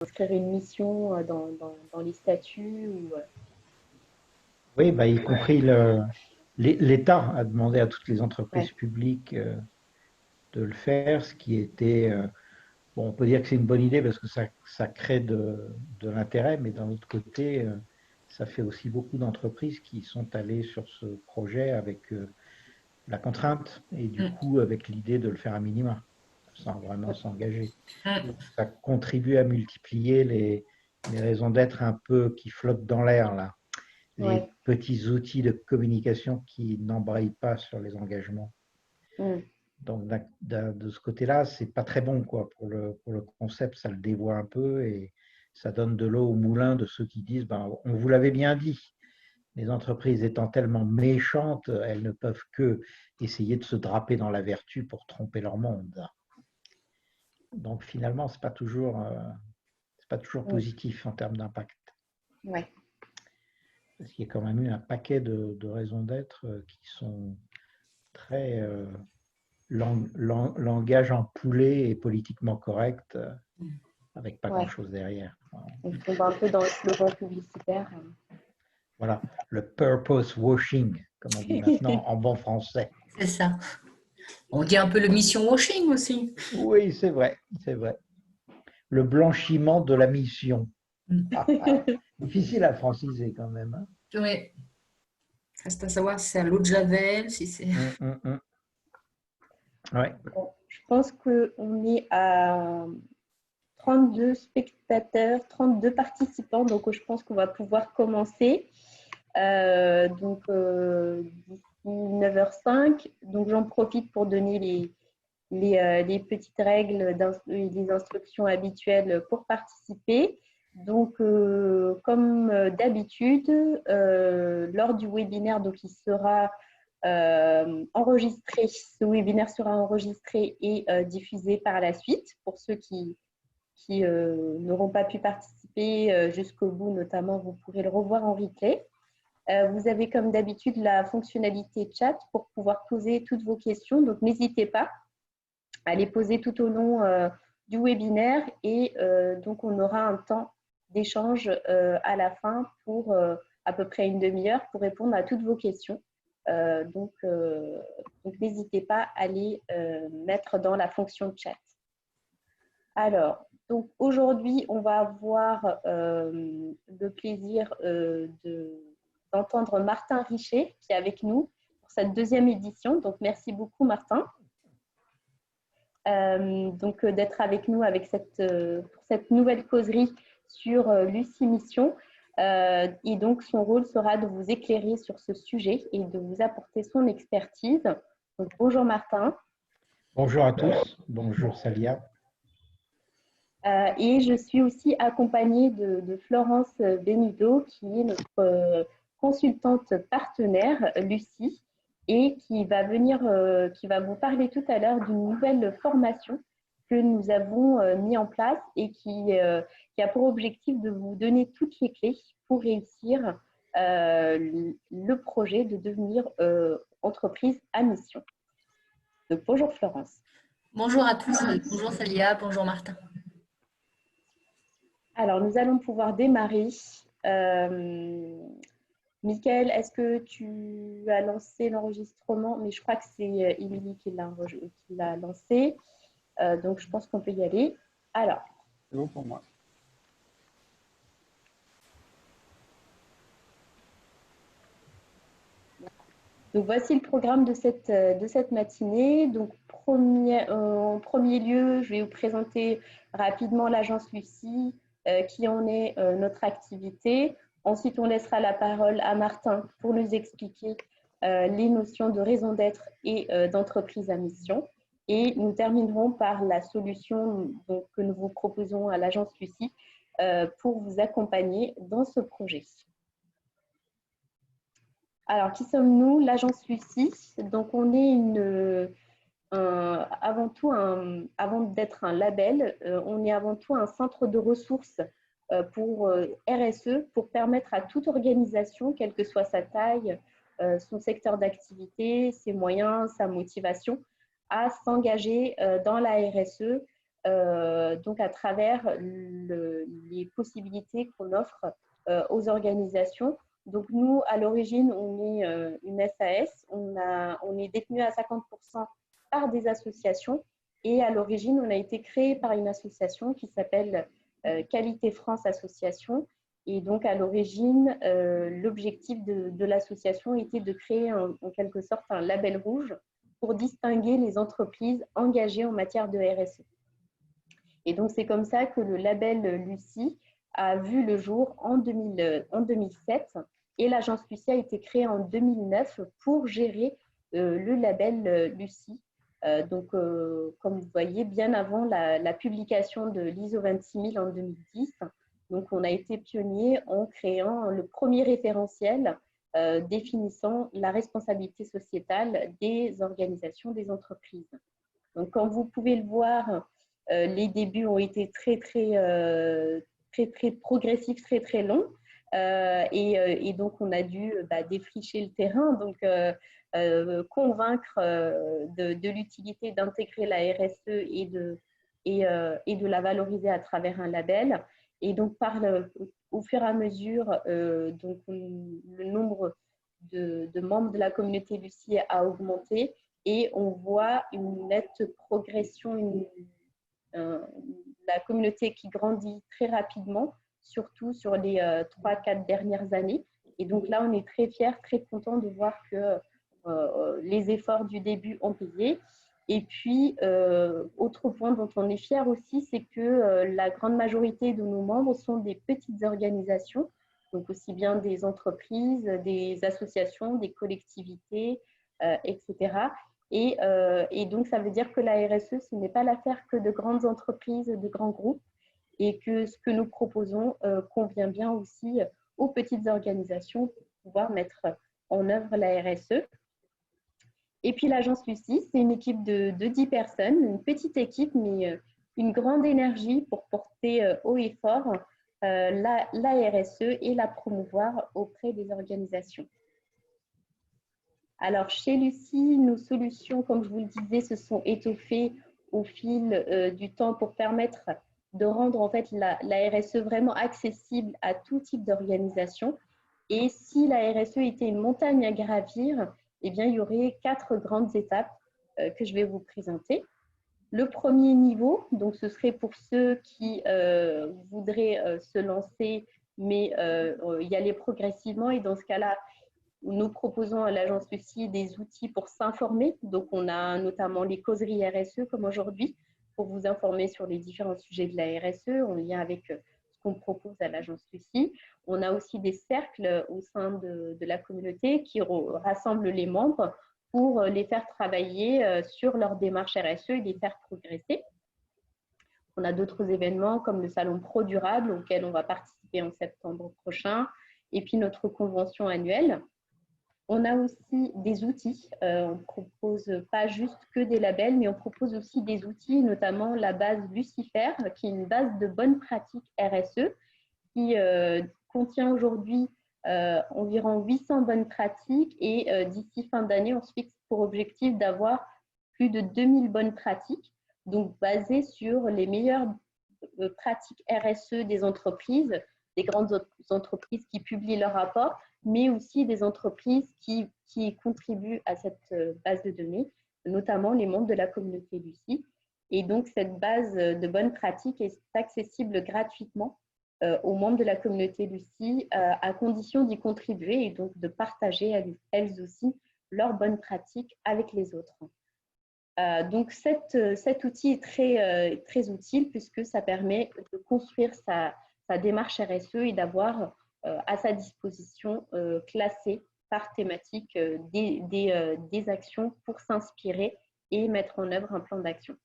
inscrire une mission dans les statuts ou, Oui, bah, y compris l'État a demandé à toutes les entreprises ouais. publiques de le faire, ce qui était, bon, on peut dire que c'est une bonne idée parce que ça crée de l'intérêt, mais d'un autre côté, ça fait aussi beaucoup d'entreprises qui sont allées sur ce projet avec la contrainte et du Mm. coup avec l'idée de le faire à minima, sans vraiment s'engager. Mm. Ça contribue à multiplier les raisons d'être un peu qui flottent dans l'air là, les Ouais. petits outils de communication qui n'embrayent pas sur les engagements. Mm. Donc de ce côté-là, c'est pas très bon quoi pour le concept, ça le dévoie un peu et ça donne de l'eau au moulin de ceux qui disent ben, on vous l'avait bien dit. Les entreprises étant tellement méchantes, elles ne peuvent que essayer de se draper dans la vertu pour tromper leur monde. Donc finalement, c'est pas toujours Mm. positif en termes d'impact. Ouais. Parce qu'il y a quand même eu un paquet de raisons d'être qui sont très langage en poulet et politiquement correct, avec pas Ouais. grand-chose derrière. On tombe un peu dans le slogan publicitaire. Voilà, le purpose washing, comme on dit maintenant en bon français. C'est ça. On dit un peu le mission washing aussi. Oui, c'est vrai, c'est vrai. Le blanchiment de la mission. Mm. Difficile à franciser quand même. Hein. Oui. Reste à savoir si c'est à l'eau de Javel, si c'est. Hum, hum, hum. Ouais. Bon, je pense qu'on est à 32 spectateurs, 32 participants, donc je pense qu'on va pouvoir commencer. D'ici 9h05, donc j'en profite pour donner les petites règles, les instructions habituelles pour participer. Donc, comme d'habitude, lors du webinaire, donc il sera enregistré. Ce webinaire sera enregistré et diffusé par la suite pour ceux qui n'auront pas pu participer jusqu'au bout, notamment, vous pourrez le revoir en replay. Vous avez comme d'habitude la fonctionnalité chat pour pouvoir poser toutes vos questions. Donc, n'hésitez pas à les poser tout au long du webinaire et donc on aura un temps d'échange à la fin pour à peu près une demi-heure pour répondre à toutes vos questions. Donc n'hésitez pas à les mettre dans la fonction chat. Alors, donc aujourd'hui, on va avoir le plaisir d'entendre Martin Richer qui est avec nous pour cette deuxième édition. Donc, merci beaucoup, Martin. D'être avec nous pour cette nouvelle causerie sur Lucie Mission. Et donc, son rôle sera de vous éclairer sur ce sujet et de vous apporter son expertise. Donc, bonjour Martin. Bonjour à tous. Bonjour Salia. Et je suis aussi accompagnée de Florence Benudo, qui est notre consultante partenaire, Lucie, et qui va vous parler tout à l'heure d'une nouvelle formation que nous avons mis en place et qui a pour objectif de vous donner toutes les clés pour réussir le projet de devenir entreprise à mission. Donc, bonjour Florence. Bonjour à tous. Bonjour Célia. Bonjour Martin. Alors, nous allons pouvoir démarrer. Michael, est-ce que tu as lancé l'enregistrement? Mais je crois que c'est Émilie qui l'a lancé. Donc, je pense qu'on peut y aller. Alors. C'est bon pour moi. Donc, voici le programme de cette matinée. Donc, en premier lieu, je vais vous présenter rapidement l'agence Lucie, qui en est notre activité. Ensuite, on laissera la parole à Martin pour nous expliquer les notions de raison d'être et d'entreprise à mission. Et nous terminerons par la solution que nous vous proposons à l'agence Lucie pour vous accompagner dans ce projet. Alors, qui sommes-nous? L'agence Lucie. Donc, on est avant d'être un label, on est avant tout un centre de ressources pour RSE, pour permettre à toute organisation, quelle que soit sa taille, son secteur d'activité, ses moyens, sa motivation, à s'engager dans la RSE donc à travers les possibilités qu'on offre aux organisations. Donc nous, à l'origine, on est une SAS, on est détenu à 50% par des associations et à l'origine, on a été créé par une association qui s'appelle Qualité France Association. Et donc à l'origine, l'objectif de l'association était de créer en quelque sorte un label rouge pour distinguer les entreprises engagées en matière de RSE. Et donc, c'est comme ça que le label Lucie a vu le jour en 2007 et l'agence Lucie a été créée en 2009 pour gérer le label Lucie. Donc, comme vous voyez, bien avant la publication de l'ISO 26000 en 2010. Donc, on a été pionnier en créant le premier référentiel définissant la responsabilité sociétale des organisations, des entreprises. Donc, comme vous pouvez le voir, les débuts ont été très progressifs, très longs. Et donc, on a dû défricher le terrain, donc convaincre de l'utilité d'intégrer la RSE et de la valoriser à travers un label. Et donc, au fur et à mesure, donc, le nombre de membres de la communauté Lucie a augmenté et on voit une nette progression, la communauté qui grandit très rapidement, surtout sur les 3-4 dernières années. Et donc là, on est très fiers, très contents de voir que les efforts du début ont payé. Et puis, autre point dont on est fiers aussi, c'est que la grande majorité de nos membres sont des petites organisations, donc aussi bien des entreprises, des associations, des collectivités, etc. Et donc, ça veut dire que la RSE, ce n'est pas l'affaire que de grandes entreprises, de grands groupes, et que ce que nous proposons convient bien aussi aux petites organisations pour pouvoir mettre en œuvre la RSE. Et puis, l'agence Lucie, c'est une équipe de 10 personnes, une petite équipe, mais une grande énergie pour porter haut et fort la RSE et la promouvoir auprès des organisations. Alors, chez Lucie, nos solutions, comme je vous le disais, se sont étoffées au fil du temps pour permettre de rendre en fait la RSE vraiment accessible à tout type d'organisation. Et si la RSE était une montagne à gravir, eh bien, il y aurait 4 grandes étapes que je vais vous présenter. Le premier niveau, donc ce serait pour ceux qui voudraient se lancer, mais y aller progressivement. Et dans ce cas-là, nous proposons à l'agence Lucie des outils pour s'informer. Donc, on a notamment les causeries RSE comme aujourd'hui pour vous informer sur les différents sujets de la RSE en lien avec ce qu'on propose à l'agence Lucie. On a aussi des cercles au sein de la communauté qui rassemblent les membres pour les faire travailler sur leur démarche RSE et les faire progresser. On a d'autres événements comme le Salon Pro Durable auquel on va participer en septembre prochain et puis notre convention annuelle. On a aussi des outils. On ne propose pas juste que des labels, mais on propose aussi des outils, notamment la base Lucifer, qui est une base de bonnes pratiques RSE, qui contient aujourd'hui environ 800 bonnes pratiques. Et d'ici fin d'année, on se fixe pour objectif d'avoir plus de 2000 bonnes pratiques, donc basées sur les meilleures pratiques RSE des entreprises, des grandes entreprises qui publient leurs rapports, mais aussi des entreprises qui contribuent à cette base de données, notamment les membres de la communauté Lucie. Et donc, cette base de bonnes pratiques est accessible gratuitement aux membres de la communauté Lucie à condition d'y contribuer et donc de partager elles aussi leurs bonnes pratiques avec les autres. Donc, cet outil est très utile puisque ça permet de construire sa démarche RSE et d'avoir à sa disposition classée par thématique des actions pour s'inspirer et mettre en œuvre un plan d'action.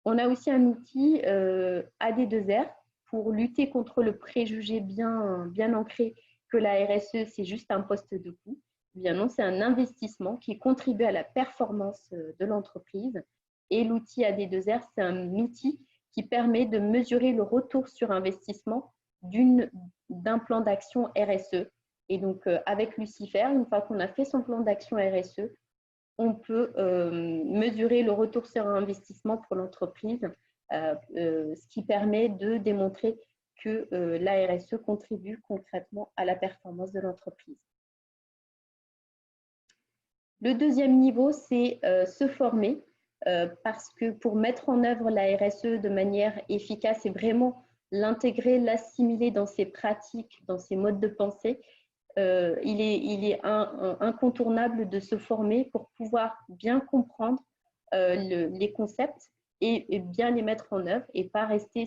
On a aussi un outil AD2R pour lutter contre le préjugé bien ancré que la RSE, c'est juste un poste de coût. Bien non, c'est un investissement qui contribue à la performance de l'entreprise. Et l'outil AD2R, c'est un outil qui permet de mesurer le retour sur investissement d'un plan d'action RSE. Et donc, avec Lucifer, une fois qu'on a fait son plan d'action RSE, on peut mesurer le retour sur investissement pour l'entreprise ce qui permet de démontrer que la RSE contribue concrètement à la performance de l'entreprise. Le deuxième niveau, c'est se former, parce que pour mettre en œuvre la RSE de manière efficace et vraiment l'intégrer, l'assimiler dans ses pratiques, dans ses modes de pensée, il est incontournable de se former pour pouvoir bien comprendre les concepts et bien les mettre en œuvre et pas rester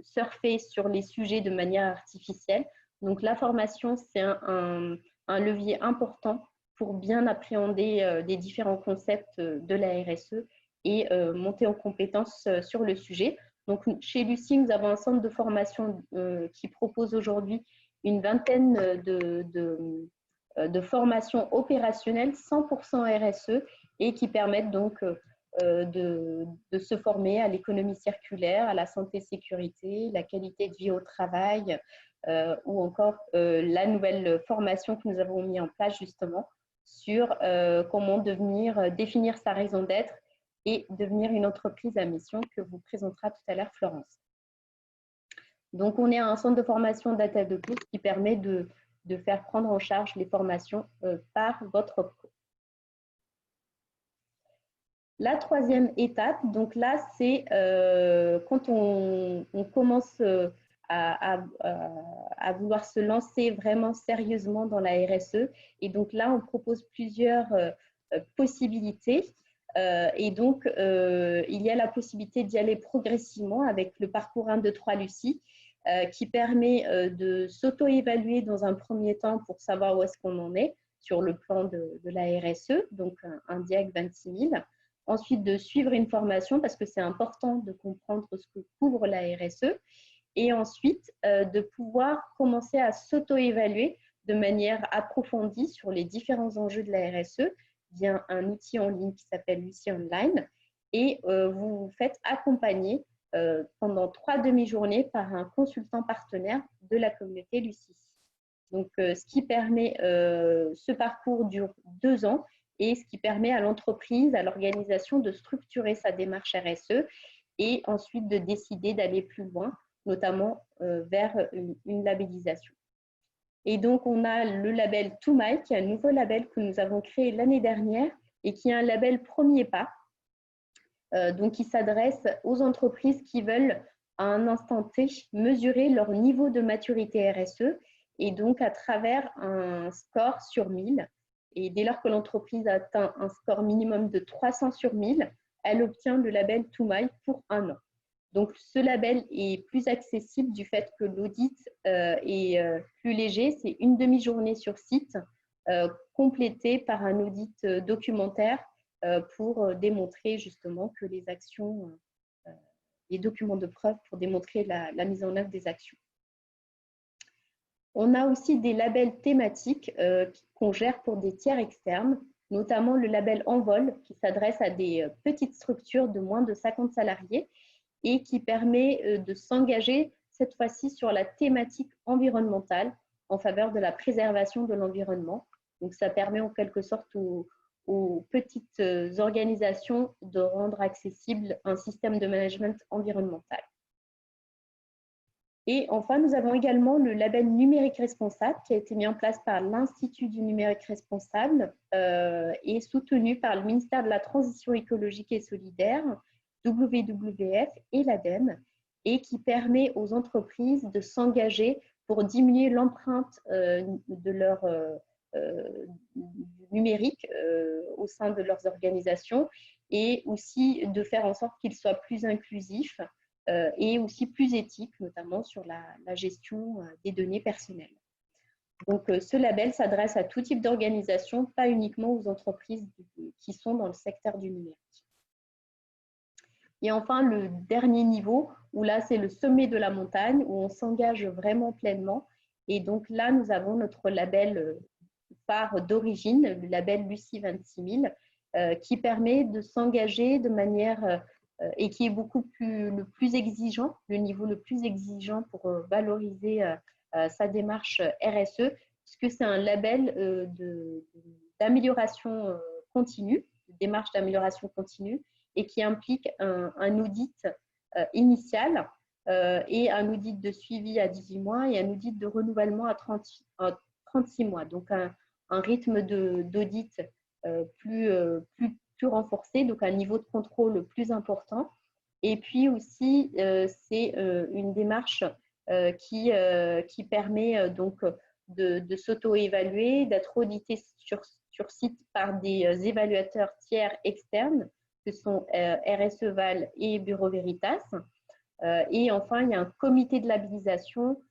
surfer sur les sujets de manière artificielle. Donc la formation, c'est un levier important pour bien appréhender les différents concepts de la RSE et monter en compétence sur le sujet. Donc chez Lucie, nous avons un centre de formation qui propose aujourd'hui une vingtaine de formations opérationnelles 100% RSE et qui permettent donc de se former à l'économie circulaire, à la santé-sécurité, la qualité de vie au travail, ou encore la nouvelle formation que nous avons mis en place justement sur comment définir sa raison d'être et devenir une entreprise à mission que vous présentera tout à l'heure Florence. Donc, on est à un centre de formation Data de Cours qui permet de faire prendre en charge les formations par votre pro. La troisième étape, donc là, c'est quand on commence à vouloir se lancer vraiment sérieusement dans la RSE. Et donc là, on propose plusieurs possibilités. Et donc, il y a la possibilité d'y aller progressivement avec le parcours 1, 2, 3 Lucie, qui permet de s'auto-évaluer dans un premier temps pour savoir où est-ce qu'on en est sur le plan de la RSE, donc un DIAC 26 000. Ensuite, de suivre une formation parce que c'est important de comprendre ce que couvre la RSE. Et ensuite, de pouvoir commencer à s'auto-évaluer de manière approfondie sur les différents enjeux de la RSE via un outil en ligne qui s'appelle Lucie Online. Et vous vous faites accompagner pendant 3 demi-journées par un consultant partenaire de la communauté Lucie. Donc, ce qui permet, ce parcours dure 2 ans et ce qui permet à l'entreprise, à l'organisation de structurer sa démarche RSE et ensuite de décider d'aller plus loin, notamment vers une labellisation. Et donc, on a le label Toumaï, qui est un nouveau label que nous avons créé l'année dernière et qui est un label premier pas, donc qui s'adresse aux entreprises qui veulent à un instant T mesurer leur niveau de maturité RSE et donc à travers un score sur 1000. Et dès lors que l'entreprise atteint un score minimum de 300 sur 1000, elle obtient le label Toumaï pour 1 an. Donc, ce label est plus accessible du fait que l'audit est plus léger. C'est une demi-journée sur site, complétée par un audit documentaire pour démontrer justement que les actions, les documents de preuve pour démontrer la mise en œuvre des actions. On a aussi des labels thématiques qu'on gère pour des tiers externes, notamment le label Envol qui s'adresse à des petites structures de moins de 50 salariés et qui permet de s'engager cette fois-ci sur la thématique environnementale en faveur de la préservation de l'environnement. Donc, ça permet en quelque sorte aux petites organisations de rendre accessible un système de management environnemental. Et enfin, nous avons également le label numérique responsable qui a été mis en place par l'Institut du numérique responsable et soutenu par le ministère de la Transition écologique et solidaire, WWF et l'ADEME, et qui permet aux entreprises de s'engager pour diminuer l'empreinte de leur numérique au sein de leurs organisations et aussi de faire en sorte qu'ils soient plus inclusifs et aussi plus éthiques, notamment sur la gestion des données personnelles. Donc, ce label s'adresse à tout type d'organisation, pas uniquement aux entreprises qui sont dans le secteur du numérique. Et enfin, le dernier niveau, où là, c'est le sommet de la montagne, où on s'engage vraiment pleinement. Et donc là, nous avons notre label phare d'origine, le label Lucie 26 000, qui permet de s'engager de manière, et qui est le plus exigeant, le niveau le plus exigeant pour valoriser sa démarche RSE, puisque c'est un label d'amélioration continue, de démarche d'amélioration continue, et qui implique un audit initial et un audit de suivi à 18 mois et un audit de renouvellement à 36 mois. Donc, un rythme d'audit plus renforcé, donc un niveau de contrôle plus important. Et puis aussi, c'est une démarche qui permet donc de s'auto-évaluer, d'être audité sur site par des évaluateurs tiers externes, que sont RSE Val et Bureau Veritas. Et enfin, il y a un comité de labellisation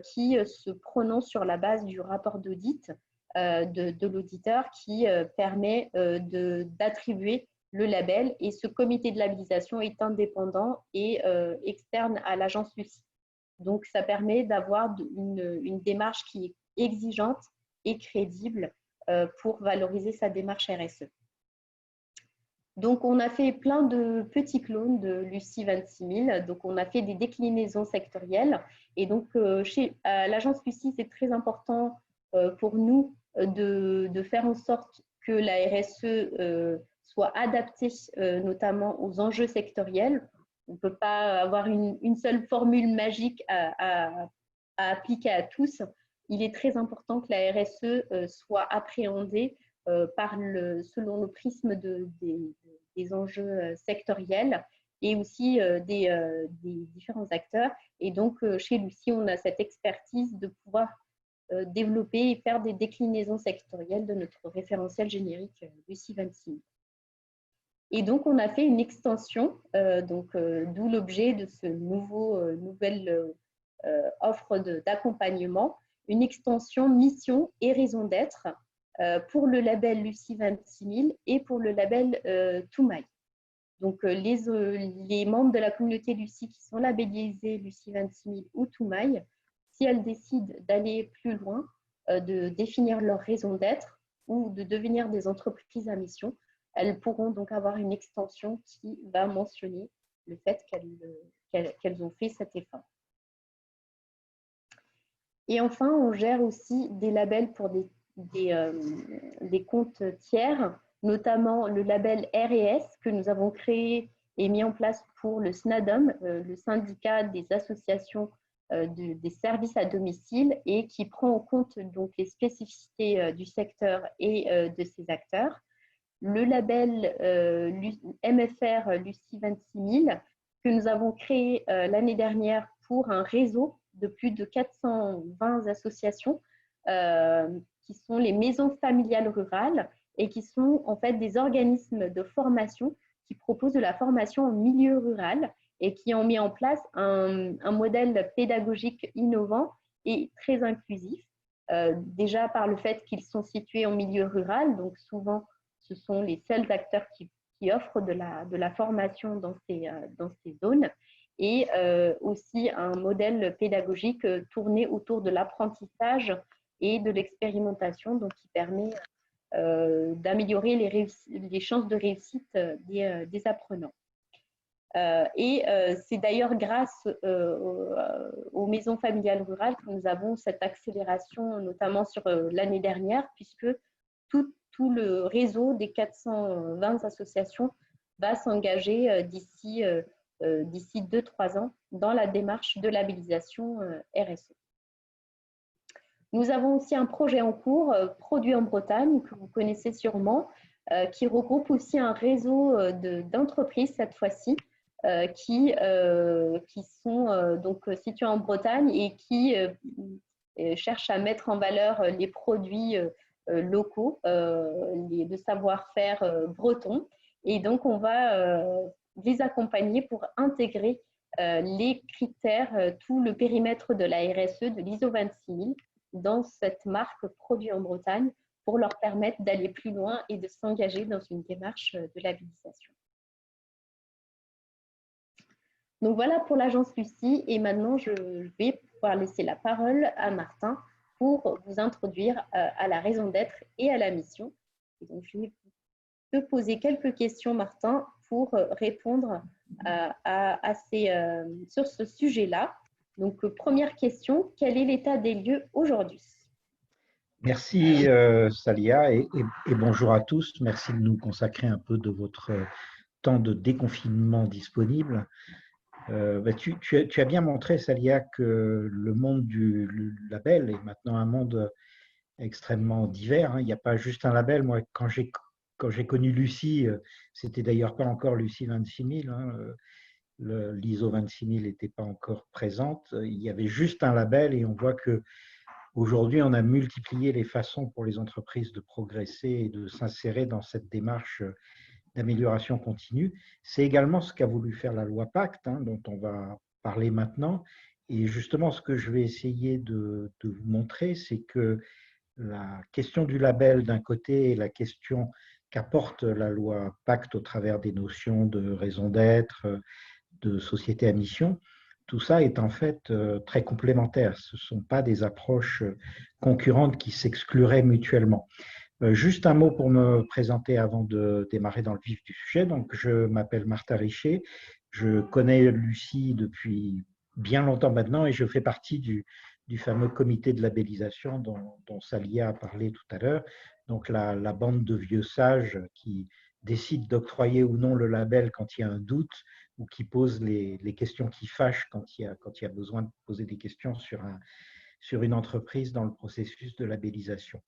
qui se prononce sur la base du rapport d'audit de l'auditeur qui permet d'attribuer le label. Et ce comité de labellisation est indépendant et externe à l'agence Lucie. Donc, ça permet d'avoir une démarche qui est exigeante et crédible pour valoriser sa démarche RSE. Donc, on a fait plein de petits clones de Lucie 26000. Donc, on a fait des déclinaisons sectorielles. Et donc, à l'agence Lucie, c'est très important pour nous de faire en sorte que la RSE soit adaptée notamment aux enjeux sectoriels. On ne peut pas avoir une seule formule magique à appliquer à tous. Il est très important que la RSE soit appréhendée selon le prisme des enjeux sectoriels et aussi des différents acteurs. Et donc, chez Lucie, on a cette expertise de pouvoir développer et faire des déclinaisons sectorielles de notre référentiel générique Lucie 26000. Et donc, on a fait une extension, d'où l'objet de ce nouvelle offre d'accompagnement, une extension mission et raison d'être pour le label Lucie 26000 et pour le label Toumaï. Donc, les membres de la communauté Lucie qui sont labellisés Lucie 26000 ou Toumaï, si elles décident d'aller plus loin, de définir leur raison d'être ou de devenir des entreprises à mission, elles pourront donc avoir une extension qui va mentionner le fait qu'elles ont fait cet effort. Et enfin, on gère aussi des labels pour des comptes tiers, notamment le label R&S que nous avons créé et mis en place pour le SNADOM, le syndicat des associations des services à domicile, et qui prend en compte donc les spécificités du secteur et de ses acteurs. Le label MFR Lucie 26000 que nous avons créé l'année dernière pour un réseau de plus de 420 associations qui sont les maisons familiales rurales et qui sont en fait des organismes de formation qui proposent de la formation en milieu rural et qui ont mis en place un modèle pédagogique innovant et très inclusif. Déjà par le fait qu'ils sont situés en milieu rural, donc souvent ce sont les seuls acteurs qui offrent de la formation dans ces zones, et aussi un modèle pédagogique tourné autour de l'apprentissage et de l'expérimentation, donc qui permet d'améliorer les chances de réussite des apprenants. Et c'est d'ailleurs grâce aux maisons familiales rurales que nous avons cette accélération, notamment sur l'année dernière, puisque tout le réseau des 420 associations va s'engager d'ici 2-3 ans dans la démarche de labellisation RSE. Nous avons aussi un projet en cours, Produit en Bretagne, que vous connaissez sûrement, qui regroupe aussi un réseau d'entreprises cette fois-ci, qui sont donc situées en Bretagne et qui cherchent à mettre en valeur les produits locaux, de savoir-faire breton. Et donc, on va les accompagner pour intégrer les critères, tout le périmètre de la RSE, de l'ISO 26000, dans cette marque Produit en Bretagne, pour leur permettre d'aller plus loin et de s'engager dans une démarche de labellisation. Donc voilà pour l'agence Lucie, et maintenant je vais pouvoir laisser la parole à Martin pour vous introduire à la raison d'être et à la mission. Et donc je vais te poser quelques questions, Martin, pour répondre sur ce sujet-là. Donc première question, quel est l'état des lieux aujourd'hui? Merci Salia, et bonjour à tous. Merci de nous consacrer un peu de votre temps de déconfinement disponible, tu as bien montré, Salia, que le monde du label est maintenant un monde extrêmement divers. Hein. Il n'y a pas juste un label. Moi, quand j'ai connu Lucie, c'était d'ailleurs pas encore Lucie 26000. Hein, l'ISO 26000 n'était pas encore présente. Il y avait juste un label et on voit que aujourd'hui, on a multiplié les façons pour les entreprises de progresser et de s'insérer dans cette démarche d'amélioration continue. C'est également ce qu'a voulu faire la loi Pacte, hein, dont on va parler maintenant. Et justement, ce que je vais essayer de vous montrer, c'est que la question du label d'un côté et la question qu'apporte la loi Pacte au travers des notions de raison d'être, de société à mission, tout ça est en fait très complémentaire. Ce ne sont pas des approches concurrentes qui s'excluraient mutuellement. Juste un mot pour me présenter avant de démarrer dans le vif du sujet. Donc, je m'appelle Martin Richer. Je connais Lucie depuis bien longtemps maintenant et je fais partie du fameux comité de labellisation dont Salia a parlé tout à l'heure. Donc, la bande de vieux sages qui décident d'octroyer ou non le label quand il y a un doute ou qui posent les questions qui fâchent quand il y a besoin de poser des questions sur une entreprise dans le processus de labellisation.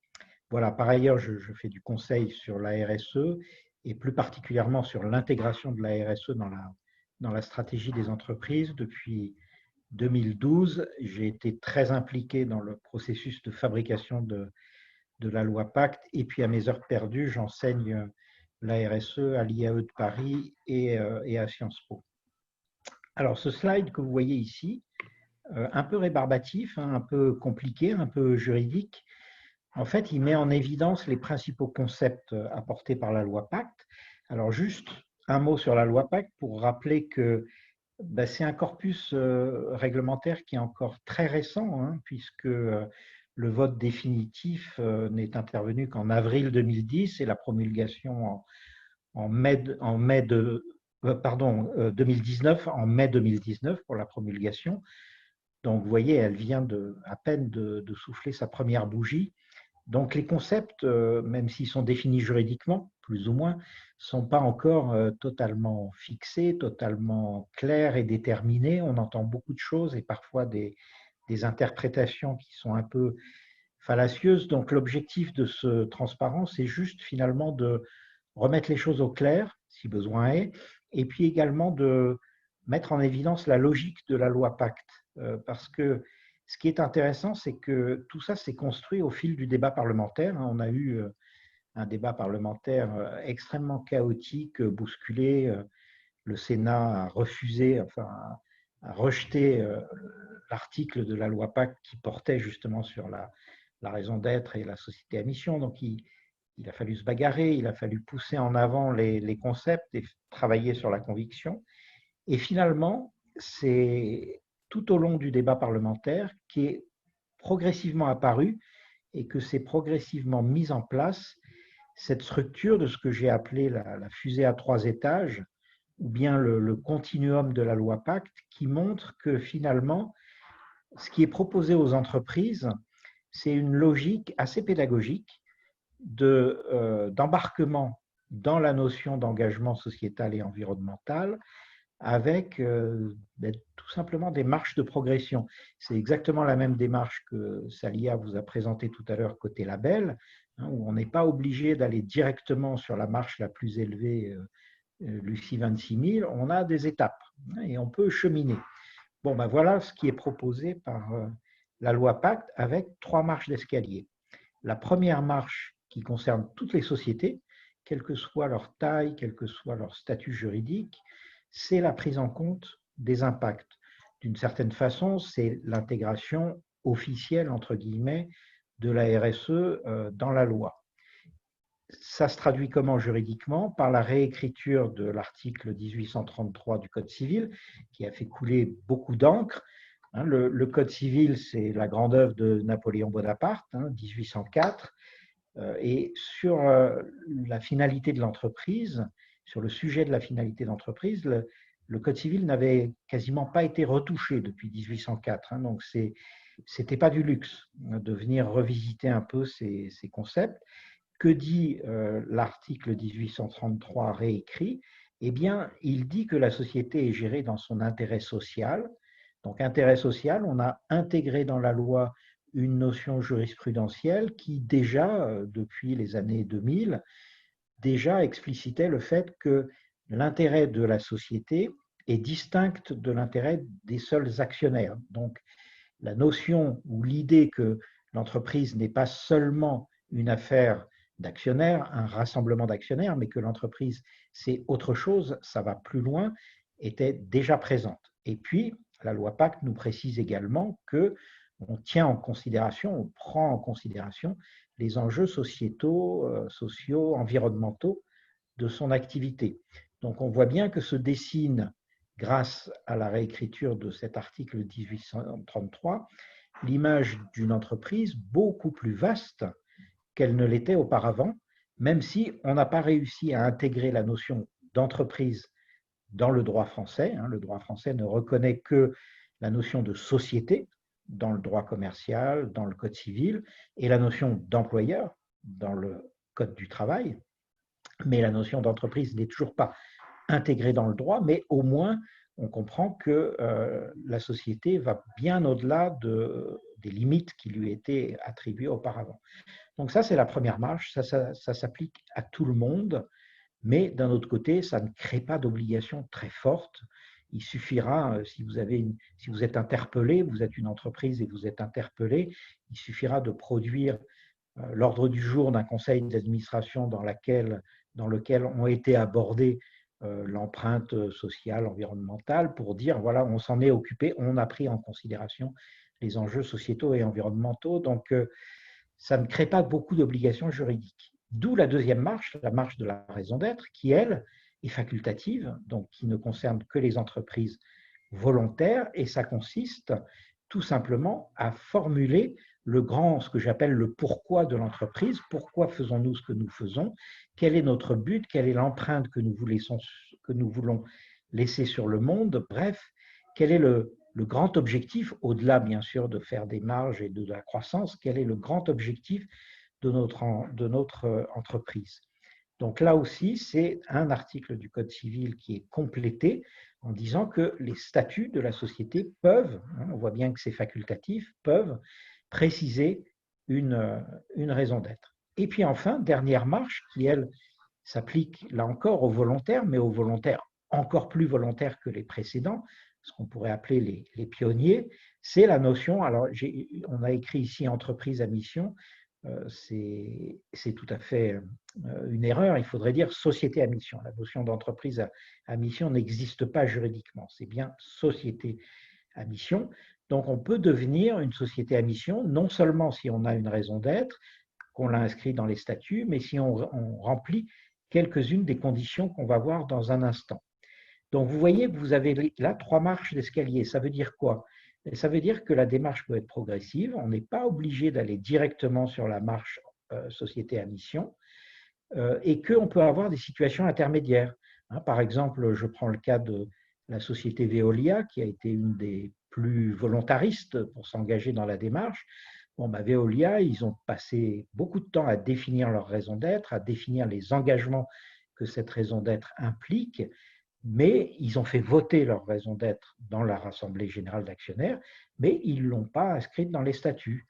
Voilà, par ailleurs, je fais du conseil sur la RSE et plus particulièrement sur l'intégration de la RSE dans la stratégie des entreprises. Depuis 2012, j'ai été très impliqué dans le processus de fabrication de la loi Pacte et puis à mes heures perdues, j'enseigne la RSE à l'IAE de Paris et à Sciences Po. Alors, ce slide que vous voyez ici, un peu rébarbatif, hein, un peu compliqué, un peu juridique, en fait, il met en évidence les principaux concepts apportés par la loi Pacte. Alors, juste un mot sur la loi Pacte pour rappeler que c'est un corpus réglementaire qui est encore très récent, hein, puisque le vote définitif n'est intervenu qu'en avril 2010 et la promulgation en mai 2019, en mai 2019 pour la promulgation. Donc, vous voyez, elle vient à peine de souffler sa première bougie. Donc, les concepts, même s'ils sont définis juridiquement, plus ou moins, ne sont pas encore totalement fixés, totalement clairs et déterminés. On entend beaucoup de choses et parfois des interprétations qui sont un peu fallacieuses. Donc, l'objectif de ce transparent, c'est juste finalement de remettre les choses au clair, si besoin est, et puis également de mettre en évidence la logique de la loi Pacte. Parce que ce qui est intéressant, c'est que tout ça s'est construit au fil du débat parlementaire. On a eu un débat parlementaire extrêmement chaotique, bousculé. Le Sénat a refusé, enfin, a rejeté l'article de la loi Pacte qui portait justement sur la raison d'être et la société à mission. Donc, il a fallu se bagarrer, il a fallu pousser en avant les concepts et travailler sur la conviction. Et finalement, c'est tout au long du débat parlementaire qui est progressivement apparu et que c'est progressivement mise en place cette structure de ce que j'ai appelé la fusée à 3 étages ou bien le continuum de la loi Pacte qui montre que finalement, ce qui est proposé aux entreprises, c'est une logique assez pédagogique d'embarquement dans la notion d'engagement sociétal et environnemental avec tout simplement des marches de progression. C'est exactement la même démarche que Salia vous a présentée tout à l'heure côté label, hein, où on n'est pas obligé d'aller directement sur la marche la plus élevée, Lucie 26000, on a des étapes hein, et on peut cheminer. Bon, ben voilà ce qui est proposé par la loi Pacte avec 3 marches d'escalier. La première marche qui concerne toutes les sociétés, quelle que soit leur taille, quel que soit leur statut juridique, c'est la prise en compte des impacts. D'une certaine façon, c'est l'intégration officielle, entre guillemets, de la RSE dans la loi. Ça se traduit comment juridiquement? Par la réécriture de l'article 1833 du Code civil, qui a fait couler beaucoup d'encre. Le Code civil, c'est la grande œuvre de Napoléon Bonaparte, 1804. Et sur la finalité de l'entreprise, sur le sujet de la finalité d'entreprise, le Code civil n'avait quasiment pas été retouché depuis 1804. Donc, ce n'était pas du luxe de venir revisiter un peu ces concepts. Que dit l'article 1833 réécrit? eh bien, il dit que la société est gérée dans son intérêt social. Donc, intérêt social, on a intégré dans la loi une notion jurisprudentielle qui déjà, depuis les années 2000, déjà explicitait le fait que l'intérêt de la société est distinct de l'intérêt des seuls actionnaires. Donc, la notion ou l'idée que l'entreprise n'est pas seulement une affaire d'actionnaires, un rassemblement d'actionnaires, mais que l'entreprise, c'est autre chose, ça va plus loin, était déjà présente. Et puis, la loi Pacte nous précise également que on tient en considération, on prend en considération les enjeux sociétaux, sociaux, environnementaux de son activité. Donc, on voit bien que se dessine, grâce à la réécriture de cet article 1833, l'image d'une entreprise beaucoup plus vaste qu'elle ne l'était auparavant, même si on n'a pas réussi à intégrer la notion d'entreprise dans le droit français. Le droit français ne reconnaît que la notion de société dans le droit commercial, dans le code civil, et la notion d'employeur dans le code du travail. Mais la notion d'entreprise n'est toujours pas intégrée dans le droit, mais au moins on comprend que la société va bien au-delà des limites qui lui étaient attribuées auparavant. Donc ça, c'est la première marche, ça s'applique à tout le monde, mais d'un autre côté, ça ne crée pas d'obligation très forte. Il suffira, si vous êtes interpellé, vous êtes une entreprise et vous êtes interpellé, il suffira de produire l'ordre du jour d'un conseil d'administration dans lequel ont été abordées l'empreinte sociale, environnementale, pour dire, voilà, on s'en est occupé, on a pris en considération les enjeux sociétaux et environnementaux. Donc, ça ne crée pas beaucoup d'obligations juridiques. D'où la deuxième marche, la marche de la raison d'être, qui, elle, est facultative, donc qui ne concerne que les entreprises volontaires, et ça consiste tout simplement à formuler ce que j'appelle le pourquoi de l'entreprise, pourquoi faisons-nous ce que nous faisons, quel est notre but, quelle est l'empreinte que nous voulons laisser sur le monde, bref, quel est le grand objectif, au-delà bien sûr de faire des marges et de la croissance, quel est le grand objectif de notre entreprise. Donc là aussi, c'est un article du Code civil qui est complété en disant que les statuts de la société peuvent, on voit bien que c'est facultatif, peuvent préciser une raison d'être. Et puis enfin, dernière marche qui, elle, s'applique là encore aux volontaires, mais aux volontaires encore plus volontaires que les précédents, ce qu'on pourrait appeler les pionniers, c'est la notion, alors on a écrit ici entreprise à mission, c'est tout à fait une erreur, il faudrait dire société à mission. La notion d'entreprise à mission n'existe pas juridiquement, c'est bien société à mission. Donc on peut devenir une société à mission, non seulement si on a une raison d'être, qu'on l'a inscrit dans les statuts, mais si on remplit quelques-unes des conditions qu'on va voir dans un instant. Donc vous voyez que vous avez là 3 marches d'escalier. Ça veut dire quoi? Ça veut dire que la démarche peut être progressive. On n'est pas obligé d'aller directement sur la marche société à mission et qu'on peut avoir des situations intermédiaires. Par exemple, je prends le cas de la société Veolia, qui a été une des plus volontaristes pour s'engager dans la démarche. Veolia, ils ont passé beaucoup de temps à définir leur raison d'être, à définir les engagements que cette raison d'être implique, mais ils ont fait voter leur raison d'être dans la Assemblée générale d'actionnaires, mais ils ne l'ont pas inscrite dans les statuts.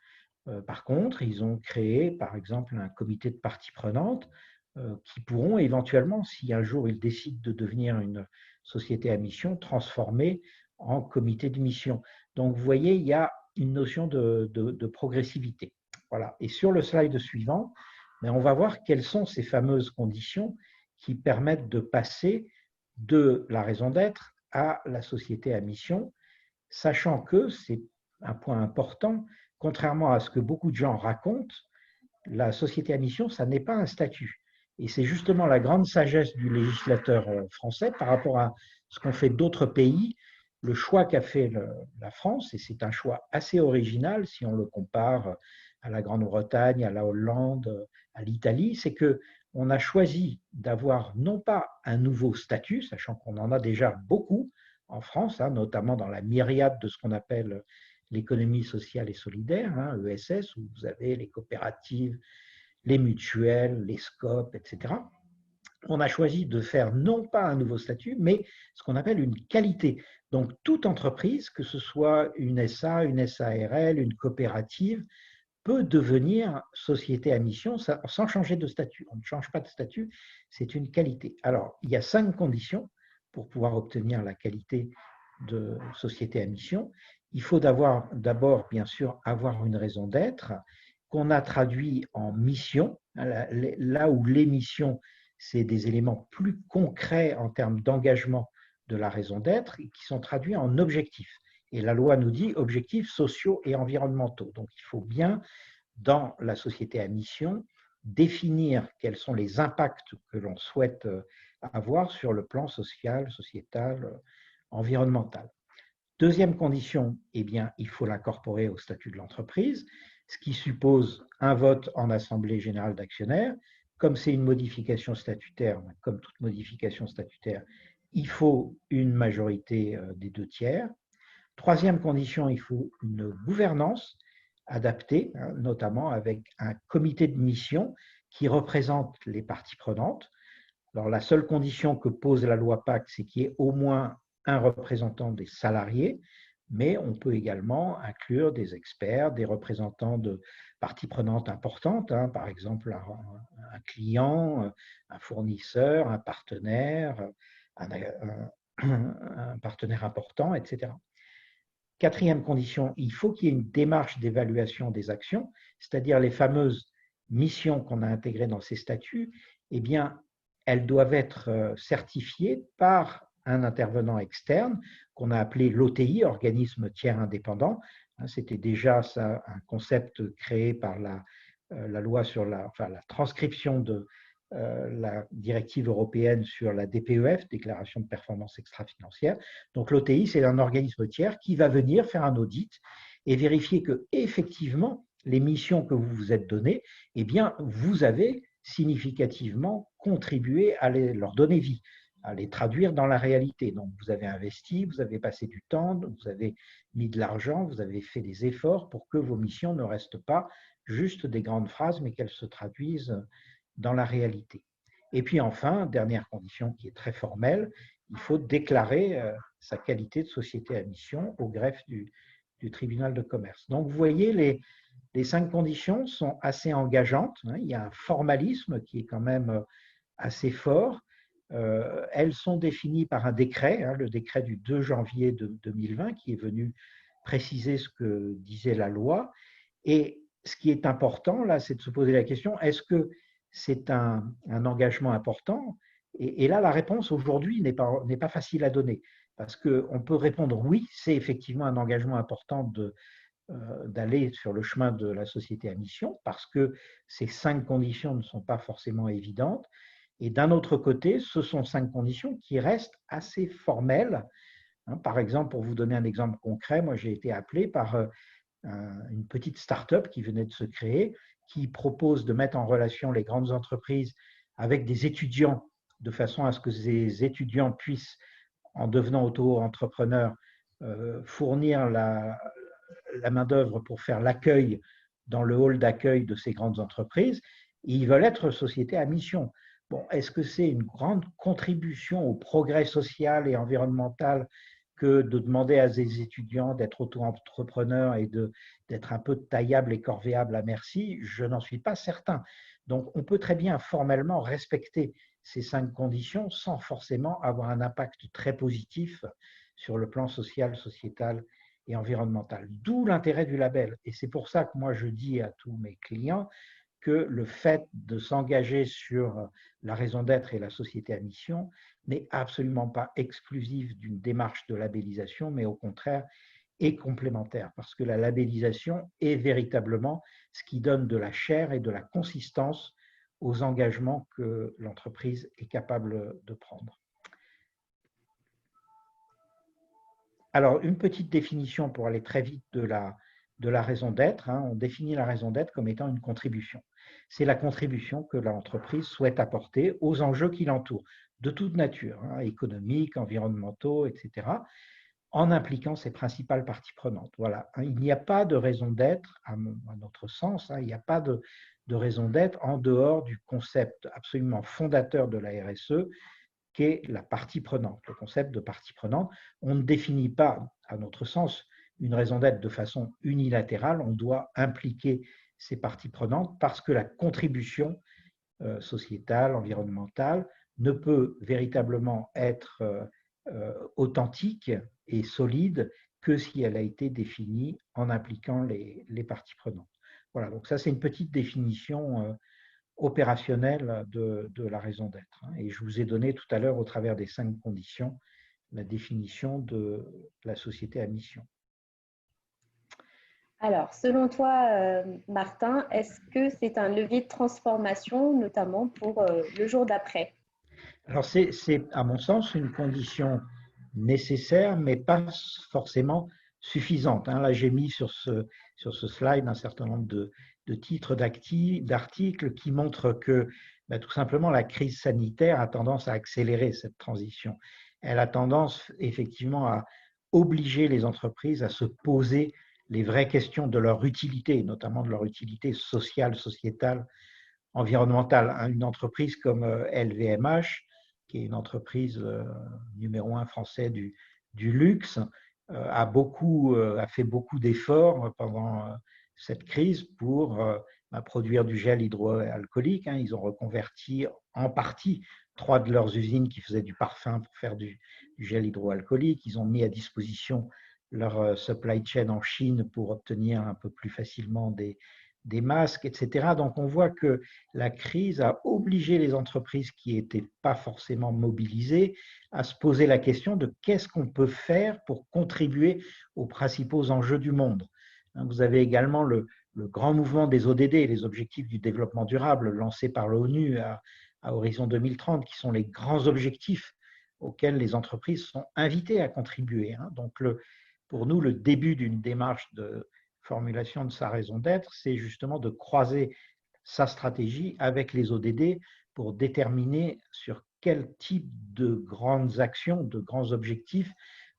Par contre, ils ont créé, par exemple, un comité de parties prenantes qui pourront éventuellement, si un jour ils décident de devenir une société à mission, transformer en comité de mission. Donc, vous voyez, il y a une notion de progressivité. Voilà. Et sur le slide suivant, on va voir quelles sont ces fameuses conditions qui permettent de passer de la raison d'être à la société à mission, sachant que, c'est un point important, contrairement à ce que beaucoup de gens racontent, la société à mission, ça n'est pas un statut. Et c'est justement la grande sagesse du législateur français par rapport à ce qu'ont fait d'autres pays, le choix qu'a fait la France, et c'est un choix assez original si on le compare à la Grande-Bretagne, à la Hollande, à l'Italie, c'est qu'on a choisi d'avoir non pas un nouveau statut, sachant qu'on en a déjà beaucoup en France, notamment dans la myriade de ce qu'on appelle l'économie sociale et solidaire, ESS, où vous avez les coopératives, les mutuelles, les SCOP, etc. on a choisi de faire non pas un nouveau statut, mais ce qu'on appelle une qualité. Donc, toute entreprise, que ce soit une SA, une SARL, une coopérative, peut devenir société à mission sans changer de statut. On ne change pas de statut, c'est une qualité. Alors, il y a 5 conditions pour pouvoir obtenir la qualité de société à mission. Il faut d'abord, bien sûr, avoir une raison d'être qu'on a traduit en mission, là où les missions, c'est des éléments plus concrets en termes d'engagement de la raison d'être et qui sont traduits en objectifs. Et la loi nous dit objectifs sociaux et environnementaux. Donc, il faut bien, dans la société à mission, définir quels sont les impacts que l'on souhaite avoir sur le plan social, sociétal, environnemental. Deuxième condition, eh bien, il faut l'incorporer au statut de l'entreprise, ce qui suppose un vote en assemblée générale d'actionnaires. Comme c'est une modification statutaire, comme toute modification statutaire, il faut une majorité des 2/3. Troisième condition, il faut une gouvernance adaptée, notamment avec un comité de mission qui représente les parties prenantes. Alors, la seule condition que pose la loi Pacte, c'est qu'il y ait au moins un représentant des salariés, mais on peut également inclure des experts, des représentants de parties prenantes importantes, par exemple un client, un fournisseur, un partenaire important, etc. Quatrième condition, il faut qu'il y ait une démarche d'évaluation des actions, c'est-à-dire les fameuses missions qu'on a intégrées dans ces statuts, eh bien, elles doivent être certifiées par un intervenant externe qu'on a appelé l'OTI, organisme tiers indépendant. C'était déjà ça, un concept créé par la loi sur la transcription de la directive européenne sur la DPEF, déclaration de performance extra-financière. Donc l'OTI, c'est un organisme tiers qui va venir faire un audit et vérifier que effectivement les missions que vous vous êtes données, eh bien, vous avez significativement contribué à leur donner vie, à les traduire dans la réalité. Donc, vous avez investi, vous avez passé du temps, vous avez mis de l'argent, vous avez fait des efforts pour que vos missions ne restent pas juste des grandes phrases, mais qu'elles se traduisent dans la réalité. Et puis enfin, dernière condition qui est très formelle, il faut déclarer sa qualité de société à mission au greffe du tribunal de commerce. Donc, vous voyez, les 5 conditions sont assez engageantes. Il y a un formalisme qui est quand même assez fort. Elles sont définies par un décret, le décret du 2 janvier 2020, qui est venu préciser ce que disait la loi. Et ce qui est important, là, c'est de se poser la question, est-ce que c'est un engagement important? Et là, la réponse aujourd'hui n'est pas facile à donner, parce qu'on peut répondre oui, c'est effectivement un engagement important d'aller sur le chemin de la société à mission, parce que ces 5 conditions ne sont pas forcément évidentes. Et d'un autre côté, ce sont 5 conditions qui restent assez formelles. Par exemple, pour vous donner un exemple concret, moi j'ai été appelé par une petite start-up qui venait de se créer, qui propose de mettre en relation les grandes entreprises avec des étudiants, de façon à ce que ces étudiants puissent, en devenant auto-entrepreneurs, fournir la main-d'œuvre pour faire l'accueil dans le hall d'accueil de ces grandes entreprises. Et ils veulent être société à mission. Bon, est-ce que c'est une grande contribution au progrès social et environnemental que de demander à ces étudiants d'être auto-entrepreneurs et d'être un peu taillables et corvéables à merci? Je n'en suis pas certain. Donc, on peut très bien formellement respecter ces 5 conditions sans forcément avoir un impact très positif sur le plan social, sociétal et environnemental. D'où l'intérêt du label. Et c'est pour ça que moi, je dis à tous mes clients que le fait de s'engager sur la raison d'être et la société à mission n'est absolument pas exclusif d'une démarche de labellisation, mais au contraire est complémentaire, parce que la labellisation est véritablement ce qui donne de la chair et de la consistance aux engagements que l'entreprise est capable de prendre. Alors, une petite définition pour aller très vite de la raison d'être. On définit la raison d'être comme étant une contribution. C'est la contribution que l'entreprise souhaite apporter aux enjeux qui l'entourent, de toute nature, économiques, environnementaux, etc. en impliquant ses principales parties prenantes. Voilà. Il n'y a pas de raison d'être, à notre sens, il n'y a pas de raison d'être en dehors du concept absolument fondateur de la RSE, qui est la partie prenante, le concept de partie prenante. On ne définit pas, à notre sens, une raison d'être de façon unilatérale, on doit impliquer ces parties prenantes parce que la contribution sociétale, environnementale, ne peut véritablement être authentique et solide que si elle a été définie en impliquant les parties prenantes. Voilà, donc ça c'est une petite définition opérationnelle de la raison d'être. Et je vous ai donné tout à l'heure, au travers des 5 conditions, la définition de la société à mission. Alors, selon toi, Martin, est-ce que c'est un levier de transformation, notamment pour le jour d'après? Alors, c'est, à mon sens, une condition nécessaire, mais pas forcément suffisante. Là, j'ai mis sur ce slide un certain nombre de titres d'articles qui montrent que tout simplement la crise sanitaire a tendance à accélérer cette transition. Elle a tendance effectivement à obliger les entreprises à se poser les vraies questions de leur utilité, notamment de leur utilité sociale, sociétale, environnementale. Une entreprise comme LVMH, qui est une entreprise numéro 1 français du luxe, a fait beaucoup d'efforts pendant cette crise pour produire du gel hydroalcoolique. Ils ont reconverti en partie 3 de leurs usines qui faisaient du parfum pour faire du gel hydroalcoolique. Ils ont mis à disposition leur supply chain en Chine pour obtenir un peu plus facilement des masques, etc. Donc on voit que la crise a obligé les entreprises qui n'étaient pas forcément mobilisées à se poser la question de qu'est-ce qu'on peut faire pour contribuer aux principaux enjeux du monde. Vous avez également le grand mouvement des ODD, les objectifs du développement durable, lancés par l'ONU à horizon 2030, qui sont les grands objectifs auxquels les entreprises sont invitées à contribuer. Donc pour nous, le début d'une démarche de formulation de sa raison d'être, c'est justement de croiser sa stratégie avec les ODD pour déterminer sur quel type de grandes actions, de grands objectifs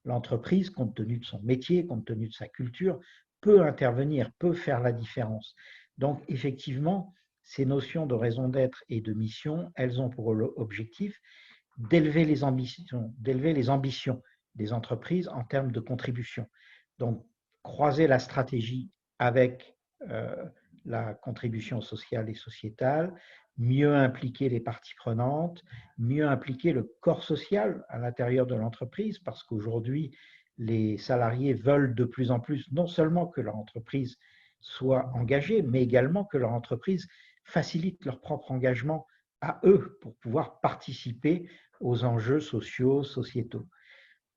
l'entreprise, compte tenu de son métier, compte tenu de sa culture, peut intervenir, peut faire la différence. Donc effectivement, ces notions de raison d'être et de mission, elles ont pour objectif d'élever les ambitions des entreprises en termes de contribution. Donc, croiser la stratégie avec la contribution sociale et sociétale, mieux impliquer les parties prenantes, mieux impliquer le corps social à l'intérieur de l'entreprise, parce qu'aujourd'hui, les salariés veulent de plus en plus non seulement que leur entreprise soit engagée, mais également que leur entreprise facilite leur propre engagement à eux pour pouvoir participer aux enjeux sociaux, sociétaux.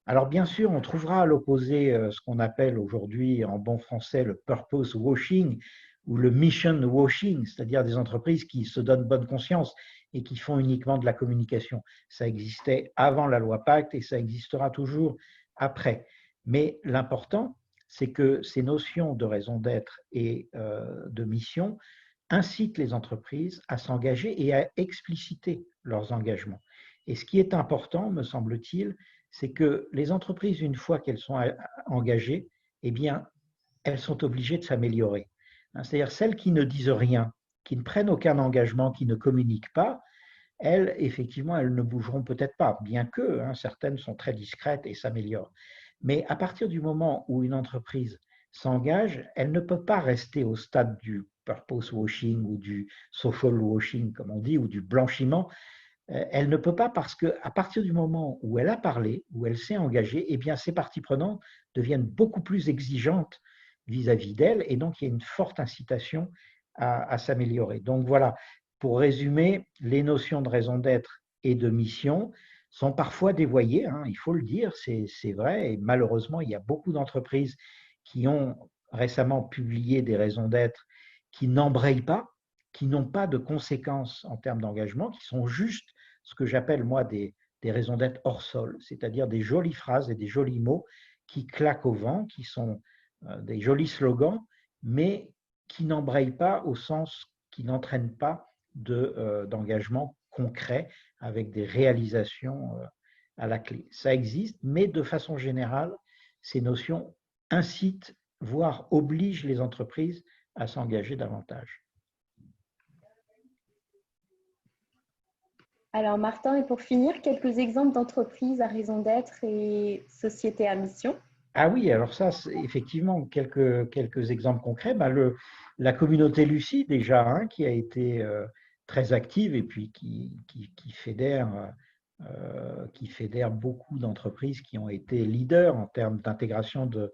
Alors bien sûr, on trouvera à l'opposé ce qu'on appelle aujourd'hui en bon français le purpose washing ou le mission washing, c'est-à-dire des entreprises qui se donnent bonne conscience et qui font uniquement de la communication. Ça existait avant la loi Pacte et ça existera toujours après. Mais l'important, c'est que ces notions de raison d'être et de mission incitent les entreprises à s'engager et à expliciter leurs engagements. Et ce qui est important, me semble-t-il, c'est que les entreprises, une fois qu'elles sont engagées, eh bien, elles sont obligées de s'améliorer. C'est-à-dire celles qui ne disent rien, qui ne prennent aucun engagement, qui ne communiquent pas, elles, effectivement, elles ne bougeront peut-être pas, bien que certaines sont très discrètes et s'améliorent. Mais à partir du moment où une entreprise s'engage, elle ne peut pas rester au stade du purpose washing ou du social washing, comme on dit, ou du blanchiment. Elle ne peut pas parce qu'à partir du moment où elle a parlé, où elle s'est engagée, eh bien, ses parties prenantes deviennent beaucoup plus exigeantes vis-à-vis d'elle et donc il y a une forte incitation à s'améliorer. Donc voilà, pour résumer, les notions de raison d'être et de mission sont parfois dévoyées, il faut le dire, c'est vrai, et malheureusement, il y a beaucoup d'entreprises qui ont récemment publié des raisons d'être qui n'embrayent pas, qui n'ont pas de conséquences en termes d'engagement, qui sont juste ce que j'appelle moi des raisons d'être hors sol, c'est-à-dire des jolies phrases et des jolis mots qui claquent au vent, qui sont des jolis slogans, mais qui n'embrayent pas au sens qui n'entraînent pas d'engagement concret avec des réalisations à la clé. Ça existe, mais de façon générale, ces notions incitent, voire obligent les entreprises à s'engager davantage. Alors Martin, et pour finir, quelques exemples d'entreprises à raison d'être et sociétés à mission. Ah oui, alors ça, c'est effectivement, quelques exemples concrets. La communauté Lucie, déjà, hein, qui a été très active et puis qui fédère beaucoup d'entreprises qui ont été leaders en termes d'intégration de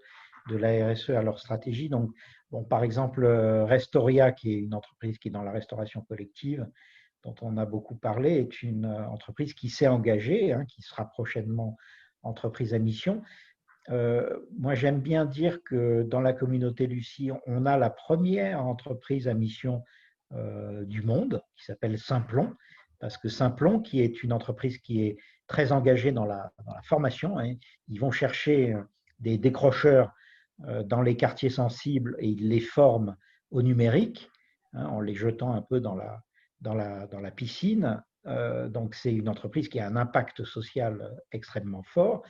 la RSE à leur stratégie. Donc, bon, par exemple, Restoria, qui est une entreprise qui est dans la restauration collective, dont on a beaucoup parlé, est une entreprise qui s'est engagée, hein, qui sera prochainement entreprise à mission. Moi, j'aime bien dire que dans la communauté Lucie, on a la première entreprise à mission du monde, qui s'appelle Simplon, parce que Simplon, qui est une entreprise qui est très engagée dans la formation, hein, ils vont chercher des décrocheurs dans les quartiers sensibles et ils les forment au numérique, hein, en les jetant un peu dans la piscine. Donc, c'est une entreprise qui a un impact social extrêmement fort,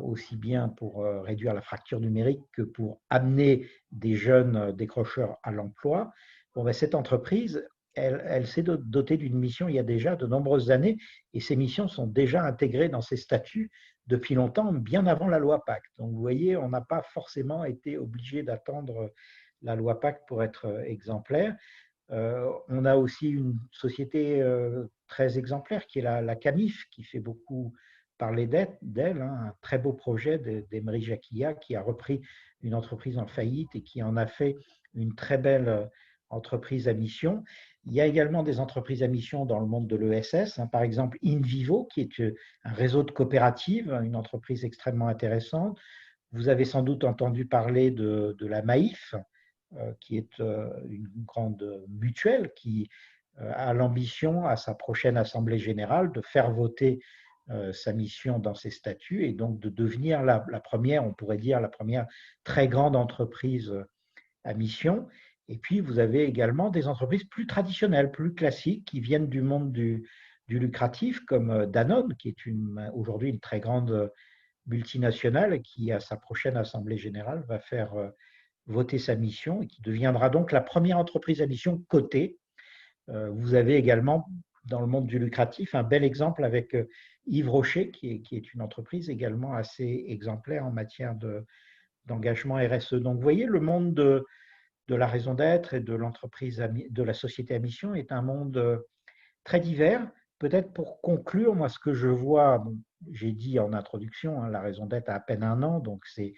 aussi bien pour réduire la fracture numérique que pour amener des jeunes décrocheurs à l'emploi. Bon, ben, cette entreprise, elle s'est dotée d'une mission il y a déjà de nombreuses années et ces missions sont déjà intégrées dans ses statuts depuis longtemps, bien avant la loi Pacte. Donc vous voyez, on n'a pas forcément été obligé d'attendre la loi Pacte pour être exemplaire. On a aussi une société très exemplaire qui est la CAMIF, qui fait beaucoup parler d'elle, hein, un très beau projet d'Emery Jacquilla, qui a repris une entreprise en faillite et qui en a fait une très belle entreprise à mission. Il y a également des entreprises à mission dans le monde de l'ESS, hein, par exemple InVivo, qui est un réseau de coopératives, une entreprise extrêmement intéressante. Vous avez sans doute entendu parler de la Maïf, qui est une grande mutuelle qui a l'ambition, à sa prochaine Assemblée générale, de faire voter sa mission dans ses statuts et donc de devenir la première, on pourrait dire, la première très grande entreprise à mission. Et puis, vous avez également des entreprises plus traditionnelles, plus classiques, qui viennent du monde du lucratif, comme Danone, qui est aujourd'hui une très grande multinationale qui, à sa prochaine Assemblée générale, va faire voter sa mission et qui deviendra donc la première entreprise à mission cotée. Vous avez également, dans le monde du lucratif, un bel exemple avec Yves Rocher, qui est une entreprise également assez exemplaire en matière d'engagement RSE. Donc, vous voyez, le monde de la raison d'être et de l'entreprise, de la société à mission est un monde très divers. Peut-être pour conclure, moi, ce que je vois, bon, j'ai dit en introduction, hein, la raison d'être a à peine 1 an, donc c'est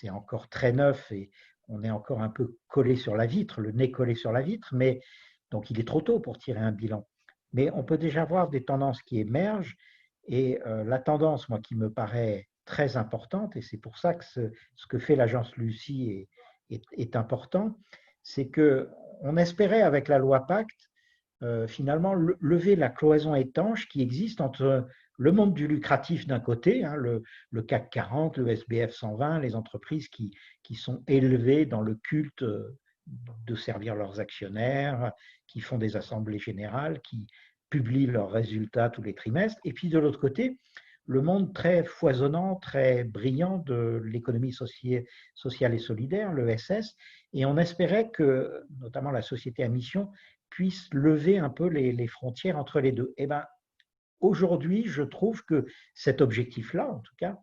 encore très neuf et on est encore un peu collé sur la vitre, le nez collé sur la vitre, mais donc il est trop tôt pour tirer un bilan. Mais on peut déjà voir des tendances qui émergent et la tendance, moi, qui me paraît très importante, et c'est pour ça que ce que fait l'agence Lucie est important, c'est qu'on espérait avec la loi Pacte finalement lever la cloison étanche qui existe entre le monde du lucratif d'un côté, hein, le CAC 40, le SBF 120, les entreprises qui sont élevées dans le culte de servir leurs actionnaires, qui font des assemblées générales, qui publient leurs résultats tous les trimestres, et puis de l'autre côté, le monde très foisonnant, très brillant de l'économie sociale et solidaire, le SS, et on espérait que, notamment la société à mission, puisse lever un peu les frontières entre les deux. Eh bien, aujourd'hui, je trouve que cet objectif-là, en tout cas,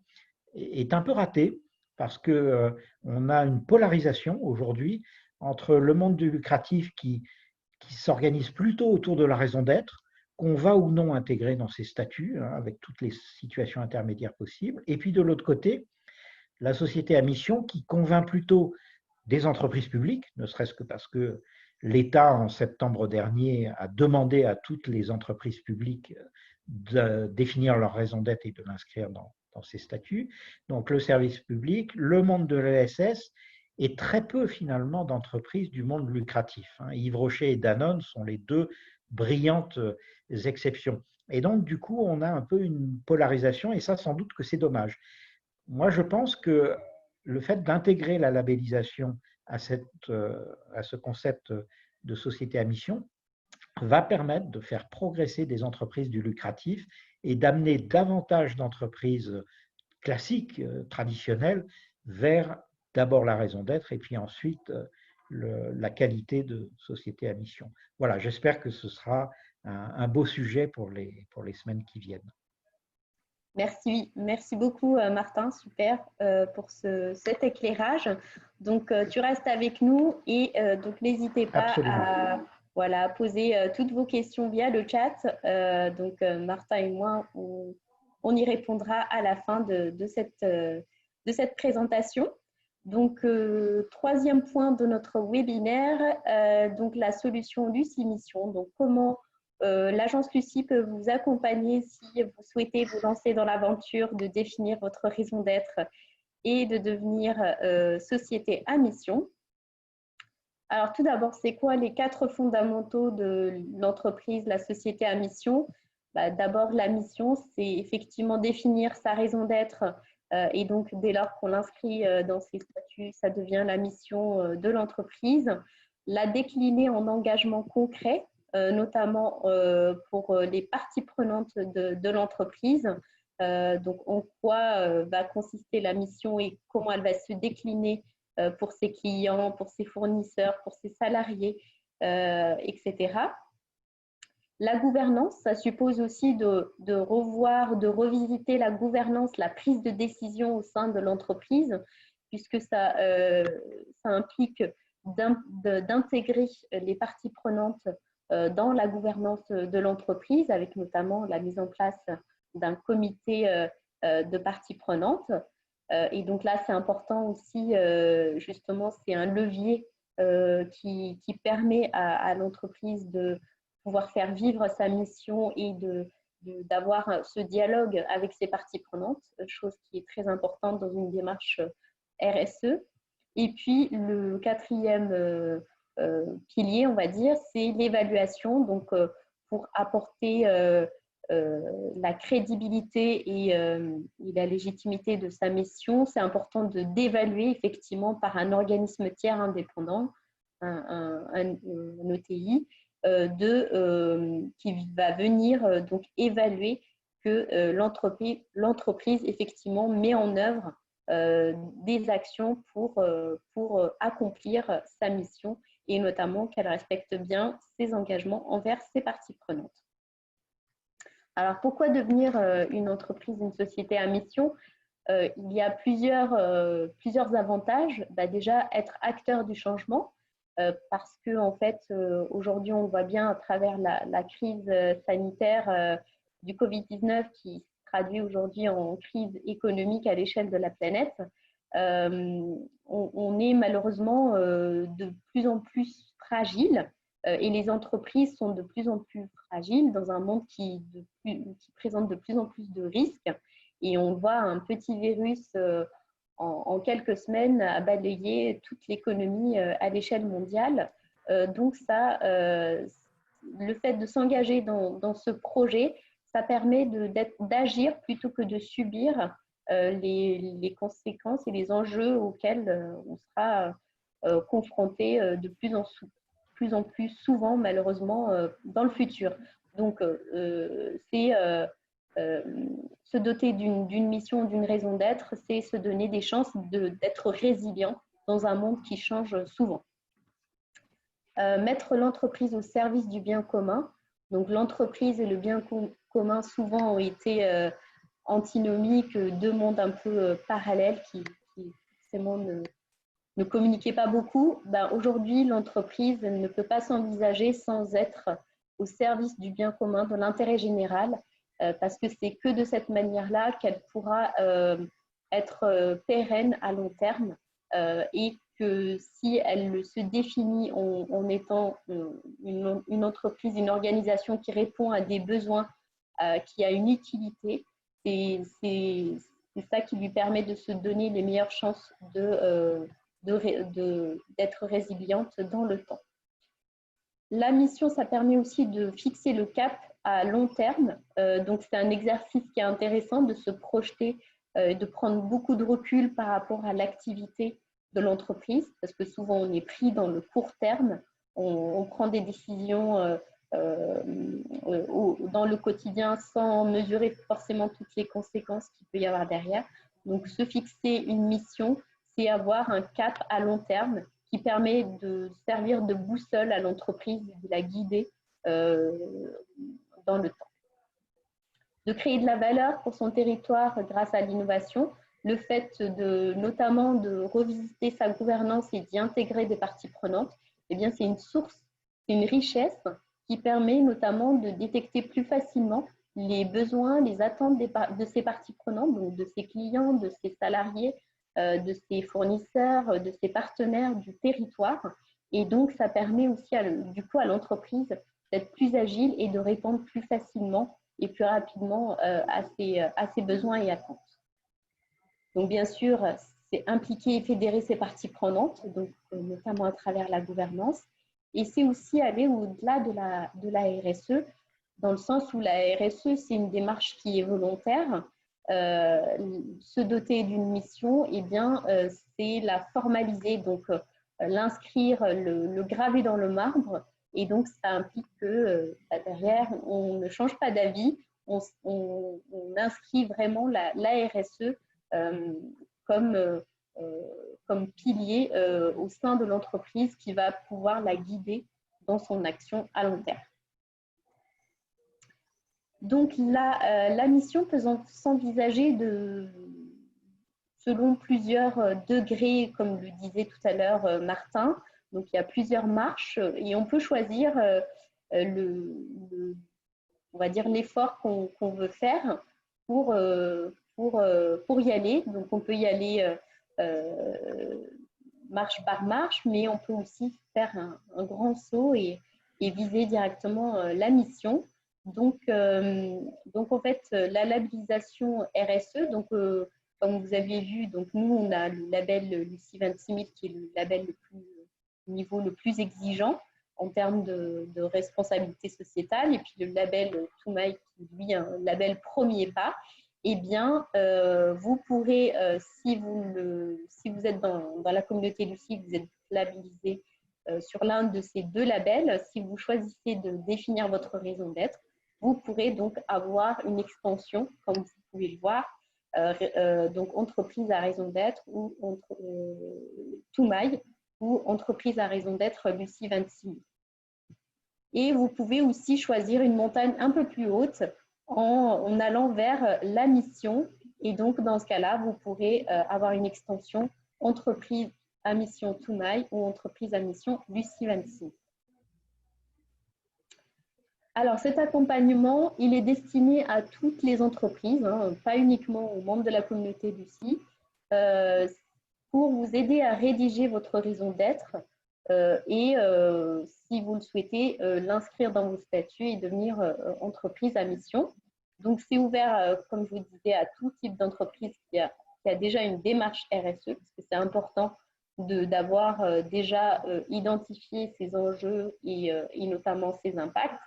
est un peu raté parce qu'on a une polarisation aujourd'hui entre le monde du lucratif qui s'organise plutôt autour de la raison d'être, qu'on va ou non intégrer dans ses statuts, hein, avec toutes les situations intermédiaires possibles, et puis de l'autre côté, la société à mission qui convainc plutôt des entreprises publiques, ne serait-ce que parce que l'État, en septembre dernier, a demandé à toutes les entreprises publiques de définir leur raison d'être et de l'inscrire dans ses statuts. Donc le service public, le monde de l'ESS et très peu finalement d'entreprises du monde lucratif. Yves Rocher et Danone sont les deux brillantes exceptions. Et donc du coup, on a un peu une polarisation et ça, sans doute que c'est dommage. Moi, je pense que le fait d'intégrer la labellisation à ce concept de société à mission va permettre de faire progresser des entreprises du lucratif et d'amener davantage d'entreprises classiques, traditionnelles, vers d'abord la raison d'être et puis ensuite la qualité de société à mission. Voilà, j'espère que ce sera un beau sujet pour les semaines qui viennent. Merci beaucoup Martin, super pour cet éclairage. Donc tu restes avec nous et donc n'hésitez pas à voilà, poser toutes vos questions via le chat. Donc Martin et moi, on y répondra à la fin de cette présentation. Donc troisième point de notre webinaire, donc la solution Lucie Mission. Donc comment l'agence Lucie peut vous accompagner si vous souhaitez vous lancer dans l'aventure de définir votre raison d'être et de devenir société à mission. Alors tout d'abord, c'est quoi les 4 fondamentaux de l'entreprise, la société à mission? D'abord, la mission, c'est effectivement définir sa raison d'être et donc dès lors qu'on l'inscrit dans ses statuts, ça devient la mission de l'entreprise. La décliner en engagement concret, notamment pour les parties prenantes de l'entreprise. Donc, en quoi va consister la mission et comment elle va se décliner pour ses clients, pour ses fournisseurs, pour ses salariés, etc. La gouvernance, ça suppose aussi de revoir, de revisiter la gouvernance, la prise de décision au sein de l'entreprise, puisque ça implique d'intégrer les parties prenantes dans la gouvernance de l'entreprise, avec notamment la mise en place d'un comité de parties prenantes. Et donc là, c'est important aussi, justement, c'est un levier qui permet à l'entreprise de pouvoir faire vivre sa mission et d'avoir ce dialogue avec ses parties prenantes, chose qui est très importante dans une démarche RSE. Et puis, le 4e pilier, on va dire, c'est l'évaluation. Donc, pour apporter la crédibilité et la légitimité de sa mission, c'est important d'évaluer effectivement par un organisme tiers indépendant, un ETI, qui va venir donc évaluer que l'entreprise effectivement met en œuvre des actions pour accomplir sa mission et notamment qu'elle respecte bien ses engagements envers ses parties prenantes. Alors, pourquoi devenir une entreprise, une société à mission? Il y a plusieurs avantages. Déjà, être acteur du changement, parce que en fait, aujourd'hui, on voit bien à travers la crise sanitaire du Covid-19 qui se traduit aujourd'hui en crise économique à l'échelle de la planète. On est malheureusement de plus en plus fragile. Et les entreprises sont de plus en plus fragiles dans un monde qui présente de plus en plus de risques. Et on voit un petit virus en quelques semaines a balayé toute l'économie à l'échelle mondiale. Donc ça, le fait de s'engager dans ce projet, ça permet d'agir plutôt que de subir les conséquences et les enjeux auxquels on sera confronté de plus en plus souvent, malheureusement, dans le futur. Donc, c'est se doter d'une mission, d'une raison d'être, c'est se donner des chances d'être résilient dans un monde qui change souvent. Mettre l'entreprise au service du bien commun. Donc, l'entreprise et le bien commun souvent ont été antinomiques, 2 mondes un peu parallèles qui forcément ne communiquait pas beaucoup. Aujourd'hui, l'entreprise ne peut pas s'envisager sans être au service du bien commun, de l'intérêt général, parce que c'est que de cette manière-là qu'elle pourra être pérenne à long terme et que si elle se définit en étant une entreprise, une organisation qui répond à des besoins, qui a une utilité, c'est ça qui lui permet de se donner les meilleures chances d'être résiliente dans le temps. La mission, ça permet aussi de fixer le cap à long terme. Donc, c'est un exercice qui est intéressant de se projeter, de prendre beaucoup de recul par rapport à l'activité de l'entreprise, parce que souvent, on est pris dans le court terme. On prend des décisions dans le quotidien sans mesurer forcément toutes les conséquences qu'il peut y avoir derrière. Donc, se fixer une mission, c'est avoir un cap à long terme qui permet de servir de boussole à l'entreprise, de la guider dans le temps. De créer de la valeur pour son territoire grâce à l'innovation, le fait notamment de revisiter sa gouvernance et d'y intégrer des parties prenantes, eh bien, c'est une source, c'est une richesse qui permet notamment de détecter plus facilement les besoins, les attentes de ces parties prenantes, donc de ses clients, de ses salariés, de ses fournisseurs, de ses partenaires du territoire. Et donc, ça permet aussi du coup à l'entreprise d'être plus agile et de répondre plus facilement et plus rapidement à ses besoins et attentes. Donc, bien sûr, c'est impliquer et fédérer ces parties prenantes, donc, notamment à travers la gouvernance. Et c'est aussi aller au-delà de la RSE, dans le sens où la RSE, c'est une démarche qui est volontaire. Se doter d'une mission, eh bien, c'est la formaliser, donc l'inscrire, le graver dans le marbre. Et donc, ça implique que derrière, on ne change pas d'avis, on inscrit vraiment la RSE comme pilier au sein de l'entreprise qui va pouvoir la guider dans son action à long terme. Donc, la mission peut s'envisager selon plusieurs degrés, comme le disait tout à l'heure Martin. Donc, il y a plusieurs marches et on peut choisir on va dire l'effort qu'on veut faire pour y aller. Donc, on peut y aller marche par marche, mais on peut aussi faire un grand saut et viser directement la mission. Donc, en fait, la labellisation RSE, donc, comme vous avez vu, donc nous, on a le label Lucie 26000 qui est le label niveau le plus exigeant en termes de responsabilité sociétale, et puis le label Toumaï qui, lui, est un label premier pas. Eh bien, vous pourrez, si vous êtes dans la communauté Lucie, vous êtes labellisé sur l'un de ces deux labels, si vous choisissez de définir votre raison d'être, vous pourrez donc avoir une extension, comme vous pouvez le voir, donc entreprise à raison d'être ou Toumaï ou entreprise à raison d'être Lucie 26000. Et vous pouvez aussi choisir une montagne un peu plus haute en allant vers la mission. Et donc, dans ce cas-là, vous pourrez avoir une extension entreprise à mission Toumaï ou entreprise à mission Lucie 26000. Alors, cet accompagnement, il est destiné à toutes les entreprises, hein, pas uniquement aux membres de la communauté Lucie, pour vous aider à rédiger votre raison d'être et, si vous le souhaitez, l'inscrire dans vos statuts et devenir entreprise à mission. Donc, c'est ouvert, comme je vous disais, à tout type d'entreprise qui a déjà une démarche RSE, parce que c'est important d'avoir déjà identifié ses enjeux et notamment ses impacts.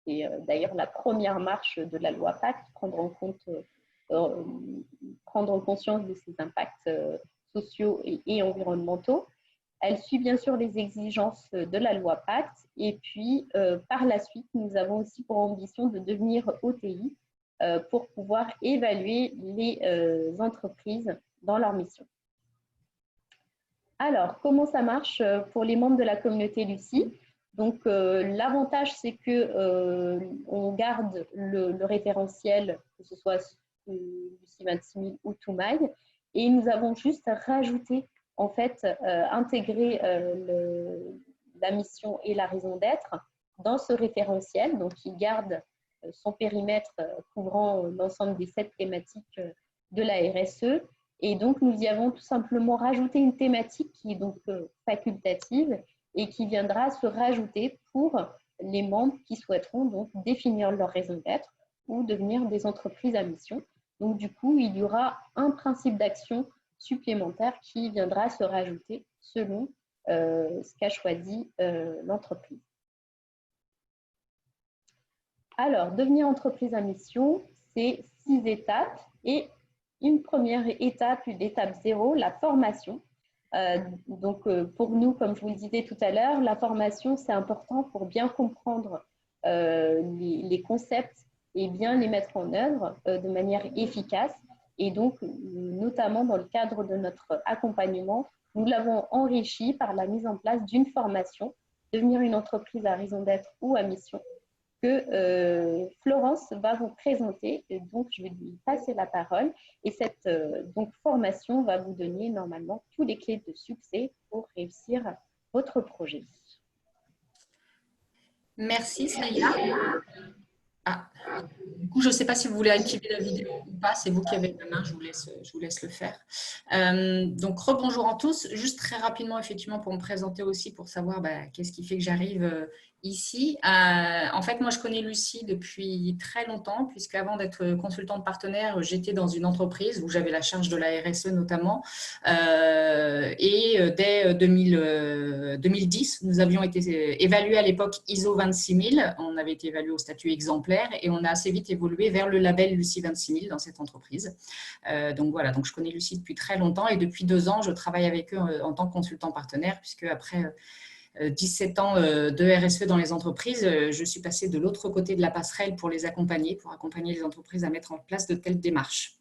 C'est d'ailleurs la première marche de la loi Pacte, prendre conscience de ces impacts sociaux et environnementaux. Elle suit bien sûr les exigences de la loi Pacte. Et puis, par la suite, nous avons aussi pour ambition de devenir OTI pour pouvoir évaluer les entreprises dans leur mission. Alors, comment ça marche pour les membres de la communauté Lucie? Donc, l'avantage, c'est que on garde le référentiel, que ce soit Lucie 26000 ou Toumaï, et nous avons juste rajouté, en fait, intégré la mission et la raison d'être dans ce référentiel. Donc, il garde son périmètre couvrant l'ensemble des 7 thématiques de la RSE. Et donc, nous y avons tout simplement rajouté une thématique qui est donc facultative et qui viendra se rajouter pour les membres qui souhaiteront donc définir leur raison d'être ou devenir des entreprises à mission. Donc, du coup, il y aura un principe d'action supplémentaire qui viendra se rajouter selon ce qu'a choisi l'entreprise. Alors, devenir entreprise à mission, c'est 6 étapes et une première étape, l'étape 0, la formation. Donc, pour nous, comme je vous le disais tout à l'heure, la formation, c'est important pour bien comprendre les concepts et bien les mettre en œuvre de manière efficace. Et donc, notamment dans le cadre de notre accompagnement, nous l'avons enrichi par la mise en place d'une formation, devenir une entreprise à raison d'être ou à mission, que Florence va vous présenter. Et donc, je vais lui passer la parole. Et cette formation va vous donner normalement toutes les clés de succès pour réussir votre projet. Merci, Salia. Ah, du coup, je ne sais pas si vous voulez activer la vidéo ou pas. C'est vous qui avez la main. Je vous laisse le faire. Donc, rebonjour à tous. Juste très rapidement, effectivement, pour me présenter aussi, pour savoir qu'est-ce qui fait que j'arrive ici. En fait, moi, je connais Lucie depuis très longtemps, puisqu'avant d'être consultante partenaire, j'étais dans une entreprise où j'avais la charge de la RSE notamment. Et dès 2010, nous avions été évalués à l'époque ISO 26000. On avait été évalués au statut exemplaire et on a assez vite évolué vers le label Lucie 26000 dans cette entreprise. Donc voilà, donc je connais Lucie depuis très longtemps et depuis 2 ans, je travaille avec eux en tant que consultant partenaire, puisque après 17 ans de RSE dans les entreprises, je suis passée de l'autre côté de la passerelle pour les accompagner, pour accompagner les entreprises à mettre en place de telles démarches.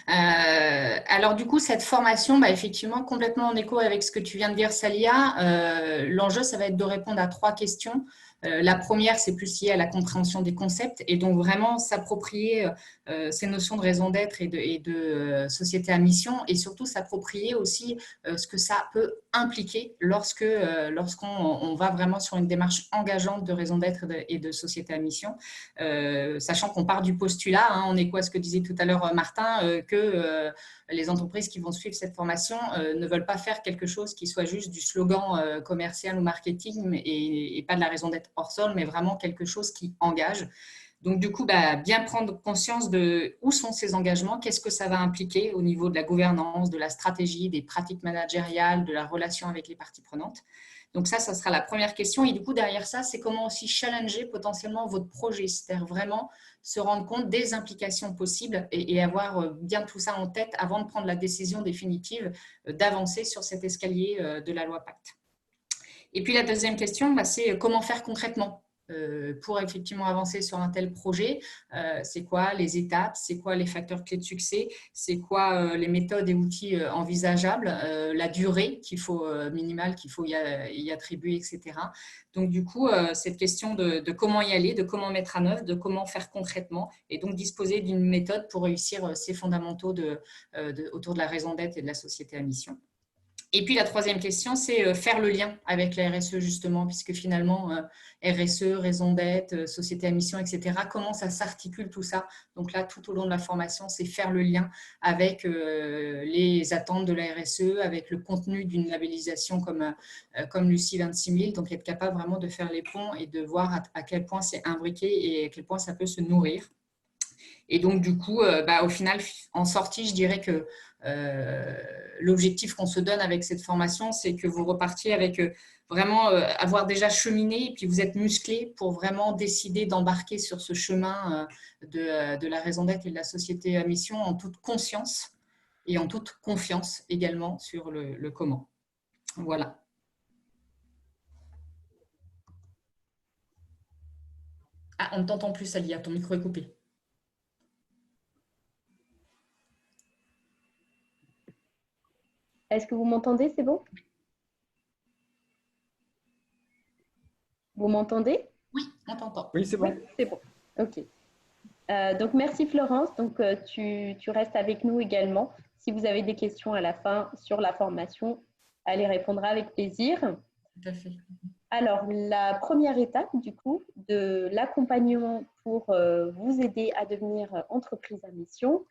Alors du coup, cette formation, effectivement, complètement en écho avec ce que tu viens de dire, Salia, l'enjeu, ça va être de répondre à 3 questions. La première, c'est plus lié à la compréhension des concepts et donc vraiment s'approprier ces notions de raison d'être et de société à mission et surtout s'approprier aussi ce que ça peut impliquer lorsqu'on va vraiment sur une démarche engageante de raison d'être et de société à mission, sachant qu'on part du postulat, on écho à ce que disait tout à l'heure Martin, que les entreprises qui vont suivre cette formation ne veulent pas faire quelque chose qui soit juste du slogan commercial ou marketing et pas de la raison d'être hors sol, mais vraiment quelque chose qui engage. Donc, du coup, bien prendre conscience de où sont ces engagements, qu'est-ce que ça va impliquer au niveau de la gouvernance, de la stratégie, des pratiques managériales, de la relation avec les parties prenantes. Donc ça sera la première question. Et du coup, derrière ça, c'est comment aussi challenger potentiellement votre projet, c'est-à-dire vraiment se rendre compte des implications possibles et avoir bien tout ça en tête avant de prendre la décision définitive d'avancer sur cet escalier de la loi Pacte. Et puis la deuxième question, c'est comment faire concrètement pour effectivement avancer sur un tel projet. C'est quoi les étapes, c'est quoi les facteurs clés de succès, c'est quoi les méthodes et outils envisageables, la durée minimale qu'il faut y attribuer, etc. Donc du coup, cette question de comment y aller, de comment mettre en œuvre, de comment faire concrètement et donc disposer d'une méthode pour réussir ces fondamentaux autour de la raison d'être et de la société à mission. Et puis, la troisième question, c'est faire le lien avec la RSE, justement, puisque finalement, RSE, raison d'être, société à mission, etc., comment ça s'articule tout ça. Donc là, tout au long de la formation, c'est faire le lien avec les attentes de la RSE, avec le contenu d'une labellisation comme Lucie 26000. Donc, être capable vraiment de faire les ponts et de voir à quel point c'est imbriqué et à quel point ça peut se nourrir. Et donc, du coup, au final, en sortie, je dirais que l'objectif qu'on se donne avec cette formation, c'est que vous repartiez avec vraiment avoir déjà cheminé et puis vous êtes musclé pour vraiment décider d'embarquer sur ce chemin de la raison d'être et de la société à mission en toute conscience et en toute confiance également sur le comment. Voilà. Ah, on ne t'entend plus, Salia, ton micro est coupé. Est-ce que vous m'entendez? C'est bon? Vous m'entendez? Oui, on t'entend. Oui, c'est bon. Oui, c'est bon. OK. Donc, merci Florence. Donc, tu restes avec nous également. Si vous avez des questions à la fin sur la formation, elle y répondra avec plaisir. Tout à fait. Alors, la première étape, du coup, de l'accompagnement pour vous aider à devenir entreprise à mission,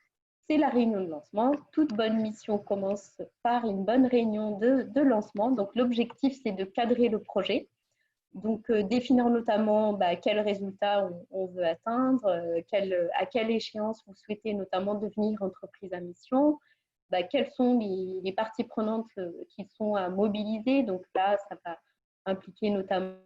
c'est la réunion de lancement. Toute bonne mission commence par une bonne réunion de lancement. Donc, l'objectif, c'est de cadrer le projet. Donc, définir notamment quels résultats on veut atteindre, à quelle échéance vous souhaitez notamment devenir entreprise à mission, quelles sont les parties prenantes qui sont à mobiliser. Donc là, ça va impliquer notamment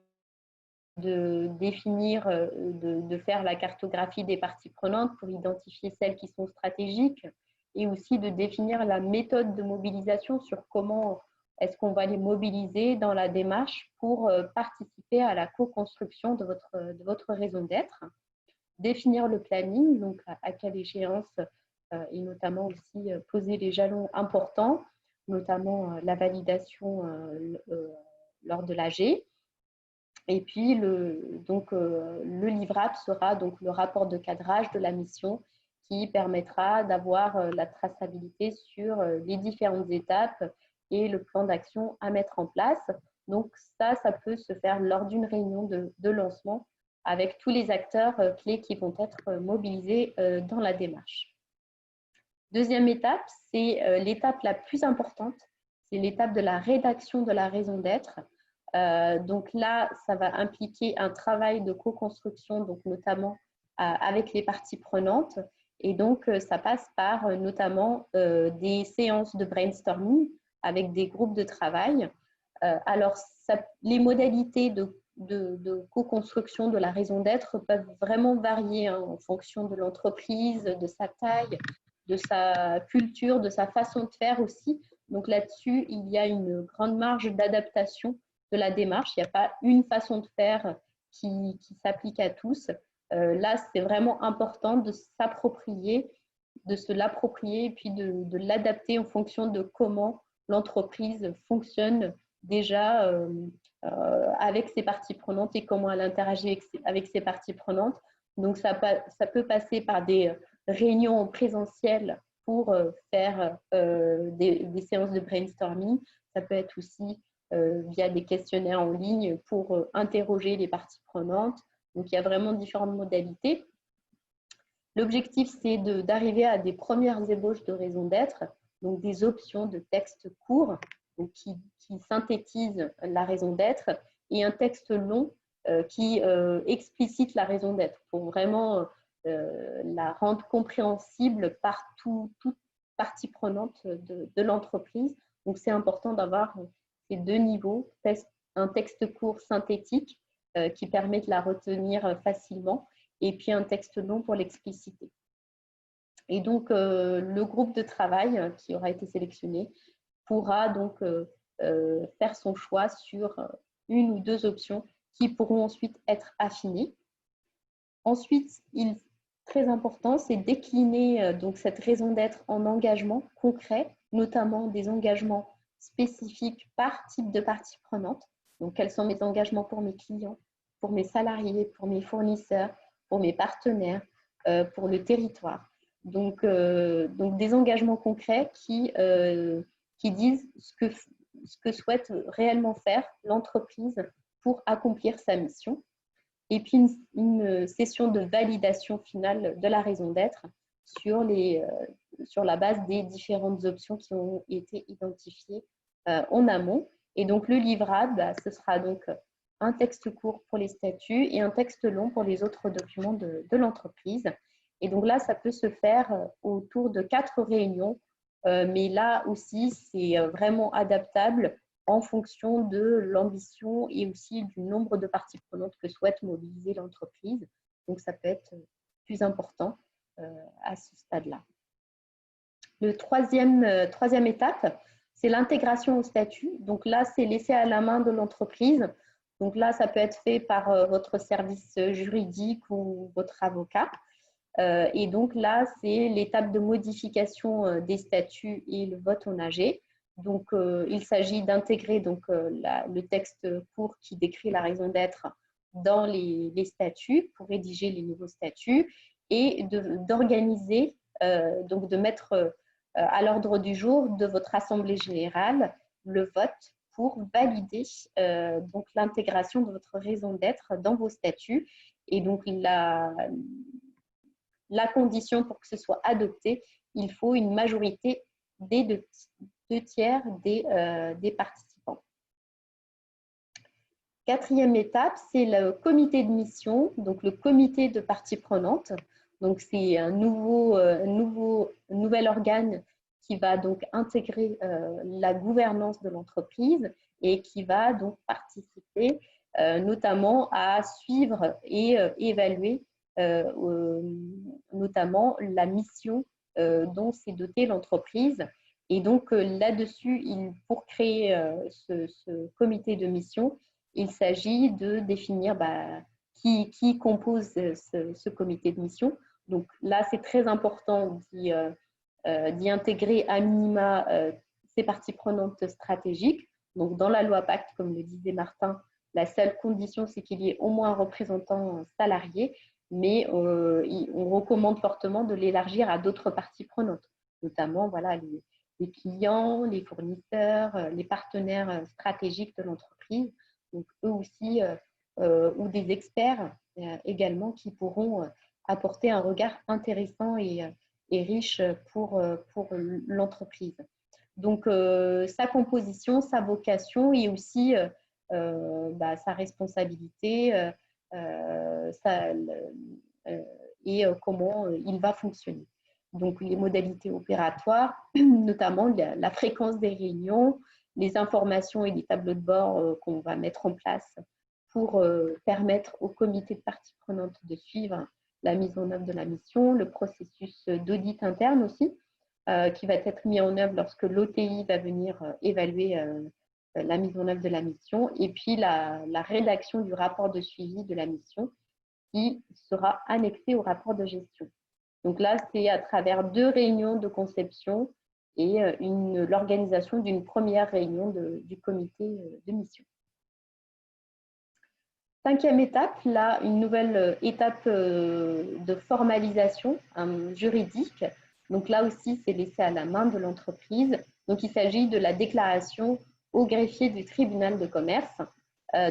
de définir, de faire la cartographie des parties prenantes pour identifier celles qui sont stratégiques et aussi de définir la méthode de mobilisation sur comment est-ce qu'on va les mobiliser dans la démarche pour participer à la co-construction de votre raison d'être. Définir le planning, donc à quelle échéance et notamment aussi poser les jalons importants, notamment la validation lors de l'AG. Et puis, le livrable sera donc le rapport de cadrage de la mission qui permettra d'avoir la traçabilité sur les différentes étapes et le plan d'action à mettre en place. Donc, ça peut se faire lors d'une réunion de lancement avec tous les acteurs clés qui vont être mobilisés dans la démarche. Deuxième étape, c'est l'étape la plus importante, c'est l'étape de la rédaction de la raison d'être. Donc là, ça va impliquer un travail de co-construction, donc notamment avec les parties prenantes. Et donc, ça passe par notamment des séances de brainstorming avec des groupes de travail. Alors, les modalités de co-construction de la raison d'être peuvent vraiment varier en fonction de l'entreprise, de sa taille, de sa culture, de sa façon de faire aussi. Donc là-dessus, il y a une grande marge d'adaptation de la démarche. Il n'y a pas une façon de faire qui s'applique à tous. Là, c'est vraiment important de s'approprier, de se l'approprier et puis de l'adapter en fonction de comment l'entreprise fonctionne déjà avec ses parties prenantes et comment elle interagit avec ses parties prenantes. Donc, ça peut passer par des réunions en présentiel pour faire des séances de brainstorming. Ça peut être aussi via des questionnaires en ligne pour interroger les parties prenantes. Donc, il y a vraiment différentes modalités. L'objectif, c'est d'arriver à des premières ébauches de raison d'être, donc des options de texte court donc qui synthétisent la raison d'être et un texte long qui explicite la raison d'être pour vraiment la rendre compréhensible par toute partie prenante de l'entreprise. Donc, c'est important d'avoir ces deux niveaux, un texte court synthétique qui permet de la retenir facilement et puis un texte long pour l'expliciter. Et donc, le groupe de travail qui aura été sélectionné pourra donc faire son choix sur une ou deux options qui pourront ensuite être affinées. Ensuite, très important, c'est décliner donc cette raison d'être en engagements concrets, notamment des engagements spécifiques par type de partie prenante. Donc, quels sont mes engagements pour mes clients, pour mes salariés, pour mes fournisseurs, pour mes partenaires, pour le territoire. Donc des engagements concrets qui disent ce que souhaite réellement faire l'entreprise pour accomplir sa mission. Et puis une session de validation finale de la raison d'être sur la base des différentes options qui ont été identifiées en amont. Et donc le livrable, ce sera donc un texte court pour les statuts et un texte long pour les autres documents de l'entreprise. Et donc là, ça peut se faire autour de 4 réunions, mais là aussi, c'est vraiment adaptable en fonction de l'ambition et aussi du nombre de parties prenantes que souhaite mobiliser l'entreprise. Donc, ça peut être plus important à ce stade-là. Le troisième étape, c'est l'intégration au statut. Donc là, c'est laissé à la main de l'entreprise. Donc là, ça peut être fait par votre service juridique ou votre avocat. Et donc là, c'est l'étape de modification des statuts et le vote en AG. Donc, il s'agit d'intégrer le texte court qui décrit la raison d'être dans les statuts pour rédiger les nouveaux statuts et d'organiser, donc de mettre à l'ordre du jour de votre assemblée générale le vote pour valider donc l'intégration de votre raison d'être dans vos statuts. Et donc, la condition pour que ce soit adopté, il faut une majorité des deux tiers des participants. Quatrième étape, c'est le comité de mission, donc le comité de parties prenantes. Donc, c'est un nouvel organe qui va donc intégrer la gouvernance de l'entreprise et qui va donc participer notamment à suivre et évaluer notamment la mission dont s'est dotée l'entreprise. Et donc là-dessus, pour créer ce comité de mission, il s'agit de définir qui compose ce comité de mission. Donc là, c'est très important d'y intégrer à minima ces parties prenantes stratégiques. Donc, dans la loi Pacte, comme le disait Martin, la seule condition, c'est qu'il y ait au moins un représentant salarié, mais on recommande fortement de l'élargir à d'autres parties prenantes, notamment voilà, les clients, les fournisseurs, les partenaires stratégiques de l'entreprise, donc eux aussi, ou des experts également qui pourront apporter un regard intéressant et riche pour l'entreprise. Donc, sa composition, sa vocation et aussi sa responsabilité et comment il va fonctionner. Donc, les modalités opératoires, notamment la fréquence des réunions, les informations et les tableaux de bord qu'on va mettre en place pour permettre au comité de parties prenantes de suivre la mise en œuvre de la mission, le processus d'audit interne aussi, qui va être mis en œuvre lorsque l'OTI va venir évaluer la mise en œuvre de la mission, et puis la rédaction du rapport de suivi de la mission qui sera annexé au rapport de gestion. Donc là, c'est à travers 2 réunions de conception et l'organisation d'une première réunion du comité de mission. 5e étape, là, une nouvelle étape de formalisation juridique. Donc là aussi, c'est laissé à la main de l'entreprise. Donc il s'agit de la déclaration au greffier du tribunal de commerce,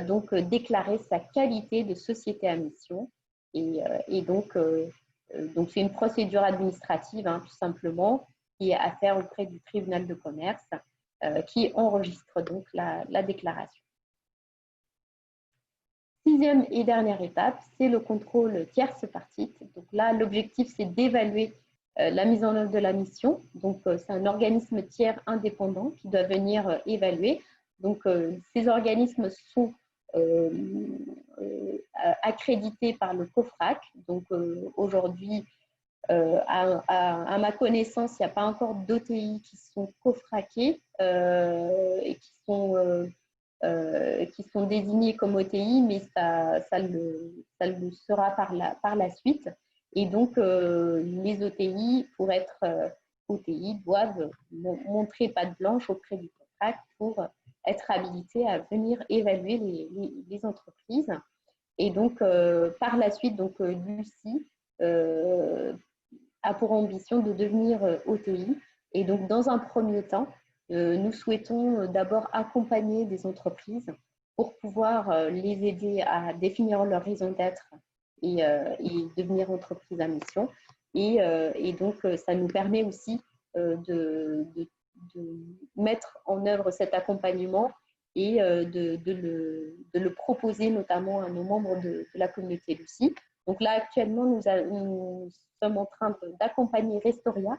donc déclarer sa qualité de société à mission. Et donc c'est une procédure administrative, tout simplement, qui est à faire auprès du tribunal de commerce, qui enregistre donc la déclaration. 6e et dernière étape, c'est le contrôle tierce partie. Donc là, l'objectif, c'est d'évaluer la mise en œuvre de la mission. Donc, c'est un organisme tiers indépendant qui doit venir évaluer. Donc, ces organismes sont accrédités par le COFRAC. Donc, aujourd'hui, à ma connaissance, il n'y a pas encore d'OTI qui sont COFRACés et qui sont désignés comme OTI, mais ça le sera par la suite. Et donc, les OTI, pour être OTI, doivent montrer patte blanche auprès du COFRAC pour être habilités à venir évaluer les entreprises. Et donc, par la suite, Lucie a pour ambition de devenir OTI. Et donc, dans un premier temps, nous souhaitons d'abord accompagner des entreprises pour pouvoir les aider à définir leur raison d'être et devenir entreprise à mission. Et donc, ça nous permet aussi de mettre en œuvre cet accompagnement et de le proposer notamment à nos membres de la communauté Lucie. Donc là, actuellement, nous sommes en train d'accompagner Restoria,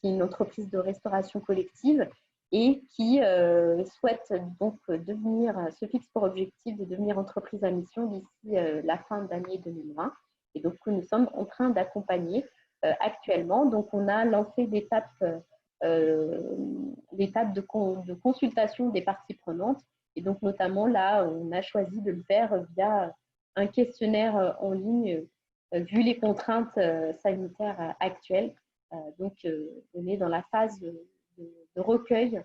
qui est une entreprise de restauration collective et qui souhaite donc se fixe pour objectif de devenir entreprise à mission d'ici la fin d'année 2020. Et donc, nous sommes en train d'accompagner actuellement. Donc, on a lancé l'étape de consultation des parties prenantes. Et donc, notamment, là, on a choisi de le faire via un questionnaire en ligne, vu les contraintes sanitaires actuelles. Donc, on est dans la phase de recueil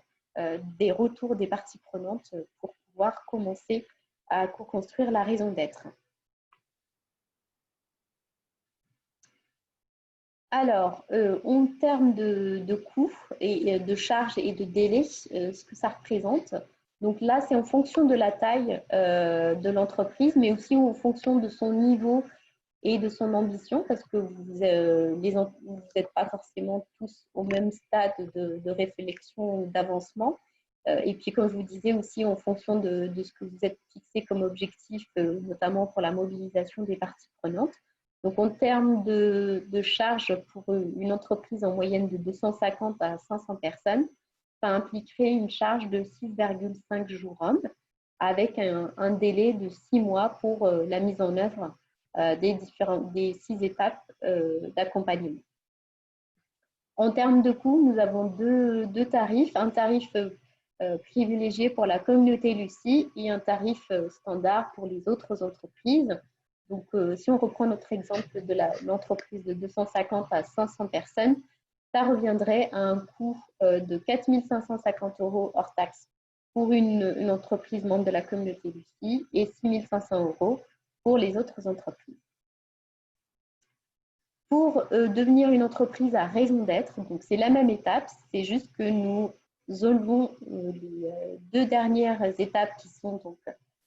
des retours des parties prenantes pour pouvoir commencer à co-construire la raison d'être. Alors, en termes de coûts et de charges et de délais, ce que ça représente. Donc là, c'est en fonction de la taille de l'entreprise, mais aussi en fonction de son niveau et de son ambition, parce que vous n'êtes pas forcément tous au même stade de réflexion, d'avancement. Et puis, comme je vous disais aussi, en fonction de ce que vous êtes fixé comme objectif, notamment pour la mobilisation des parties prenantes. Donc, en termes de charges pour une entreprise en moyenne de 250 à 500 personnes, ça impliquerait une charge de 6,5 jours hommes, avec un délai de 6 mois pour la mise en œuvre des 6 étapes d'accompagnement. En termes de coûts, nous avons deux tarifs. Un tarif privilégié pour la communauté Lucie et un tarif standard pour les autres entreprises. Donc, si on reprend notre exemple de l'entreprise de 250 à 500 personnes, ça reviendrait à un coût de 4 550 € hors taxe pour une entreprise membre de la communauté Lucie et 6 500 € pour les autres entreprises. Pour devenir une entreprise à raison d'être, donc c'est la même étape, c'est juste que nous enlevons les 2 dernières étapes qui sont donc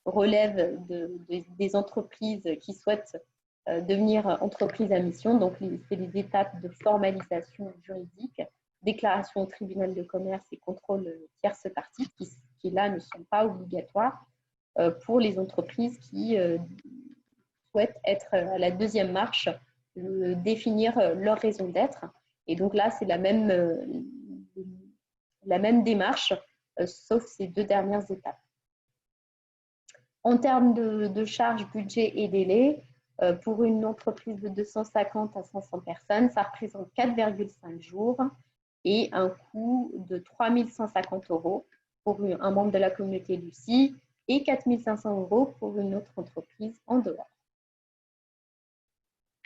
relèvent des entreprises qui souhaitent devenir entreprise à mission. Donc, c'est les étapes de formalisation juridique, déclaration au tribunal de commerce et contrôle tierce partie, qui là ne sont pas obligatoires pour les entreprises qui souhaitent être à la deuxième marche, définir leur raison d'être. Et donc là, c'est la même démarche, sauf ces 2 dernières étapes. En termes de charges, budget et délai, pour une entreprise de 250 à 500 personnes, ça représente 4,5 jours et un coût de 3 150 € pour un membre de la communauté Lucie et 4 500 € pour une autre entreprise en dehors.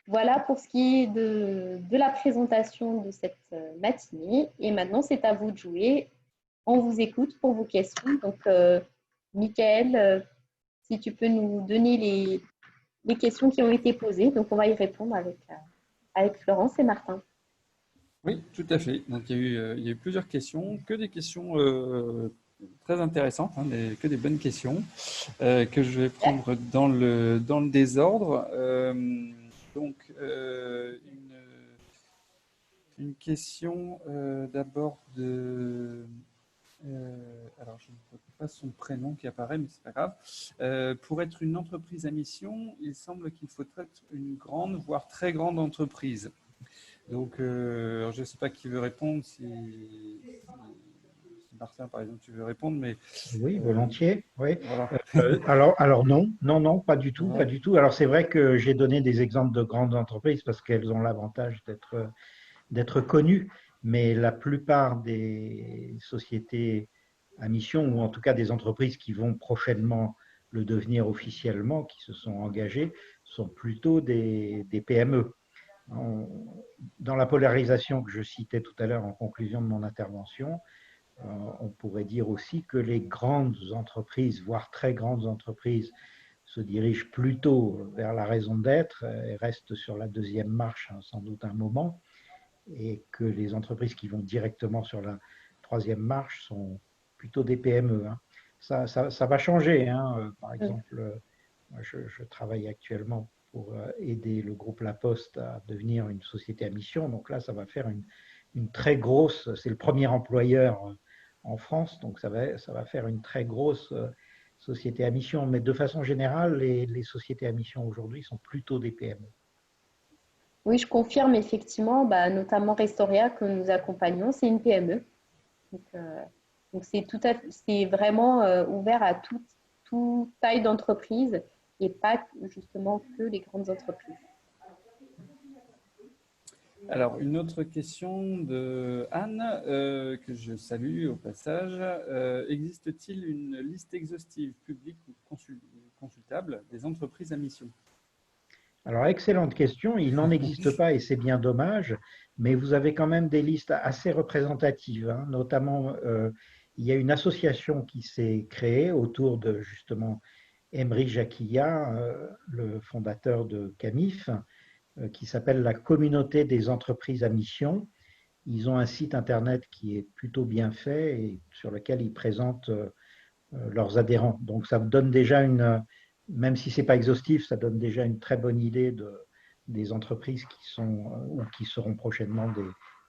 Voilà pour ce qui est de la présentation de cette matinée. Et maintenant, c'est à vous de jouer. On vous écoute pour vos questions. Donc, Mickaël, si tu peux nous donner les questions qui ont été posées. Donc, on va y répondre avec Florence et Martin. Oui, tout à fait. Donc, il y a eu plusieurs questions, que des questions très intéressantes, hein, que des bonnes questions que je vais prendre dans le désordre. Donc, une question d'abord de… alors, je ne vois pas son prénom qui apparaît, mais ce n'est pas grave. Pour être une entreprise à mission, il semble qu'il faut être une grande, voire très grande entreprise. Donc, je ne sais pas qui veut répondre, si Martin, par exemple, tu veux répondre, mais… Oui, volontiers. Oui. Voilà. Alors non, pas du tout, pas du tout. Alors c'est vrai que j'ai donné des exemples de grandes entreprises parce qu'elles ont l'avantage d'être connues, mais la plupart des sociétés à mission, ou en tout cas des entreprises qui vont prochainement le devenir officiellement, qui se sont engagées, sont plutôt des PME. Dans la polarisation que je citais tout à l'heure en conclusion de mon intervention, on pourrait dire aussi que les grandes entreprises, voire très grandes entreprises, se dirigent plutôt vers la raison d'être et restent sur la deuxième marche sans doute un moment, et que les entreprises qui vont directement sur la troisième marche sont plutôt des PME. Ça va changer. Par exemple, moi, je travaille actuellement pour aider le groupe La Poste à devenir une société à mission. Donc là, ça va faire une très grosse, c'est le premier employeur en France, donc ça va faire une très grosse société à mission. Mais de façon générale, les sociétés à mission aujourd'hui sont plutôt des PME. Oui, je confirme effectivement, notamment Restoria que nous accompagnons, c'est une PME. Donc c'est vraiment ouvert à toute taille d'entreprise et pas justement que les grandes entreprises. Alors, une autre question de Anne, que je salue au passage. Existe-t-il une liste exhaustive, publique ou consultable des entreprises à mission? Alors, excellente question. Il n'en existe pas et c'est bien dommage, mais vous avez quand même des listes assez représentatives. Notamment, il y a une association qui s'est créée autour de justement Emery Jacquilla, le fondateur de Camif, qui s'appelle la Communauté des entreprises à mission. Ils ont un site internet qui est plutôt bien fait et sur lequel ils présentent leurs adhérents. Donc ça vous donne déjà même si ce n'est pas exhaustif, ça donne déjà une très bonne idée des entreprises qui sont ou qui seront prochainement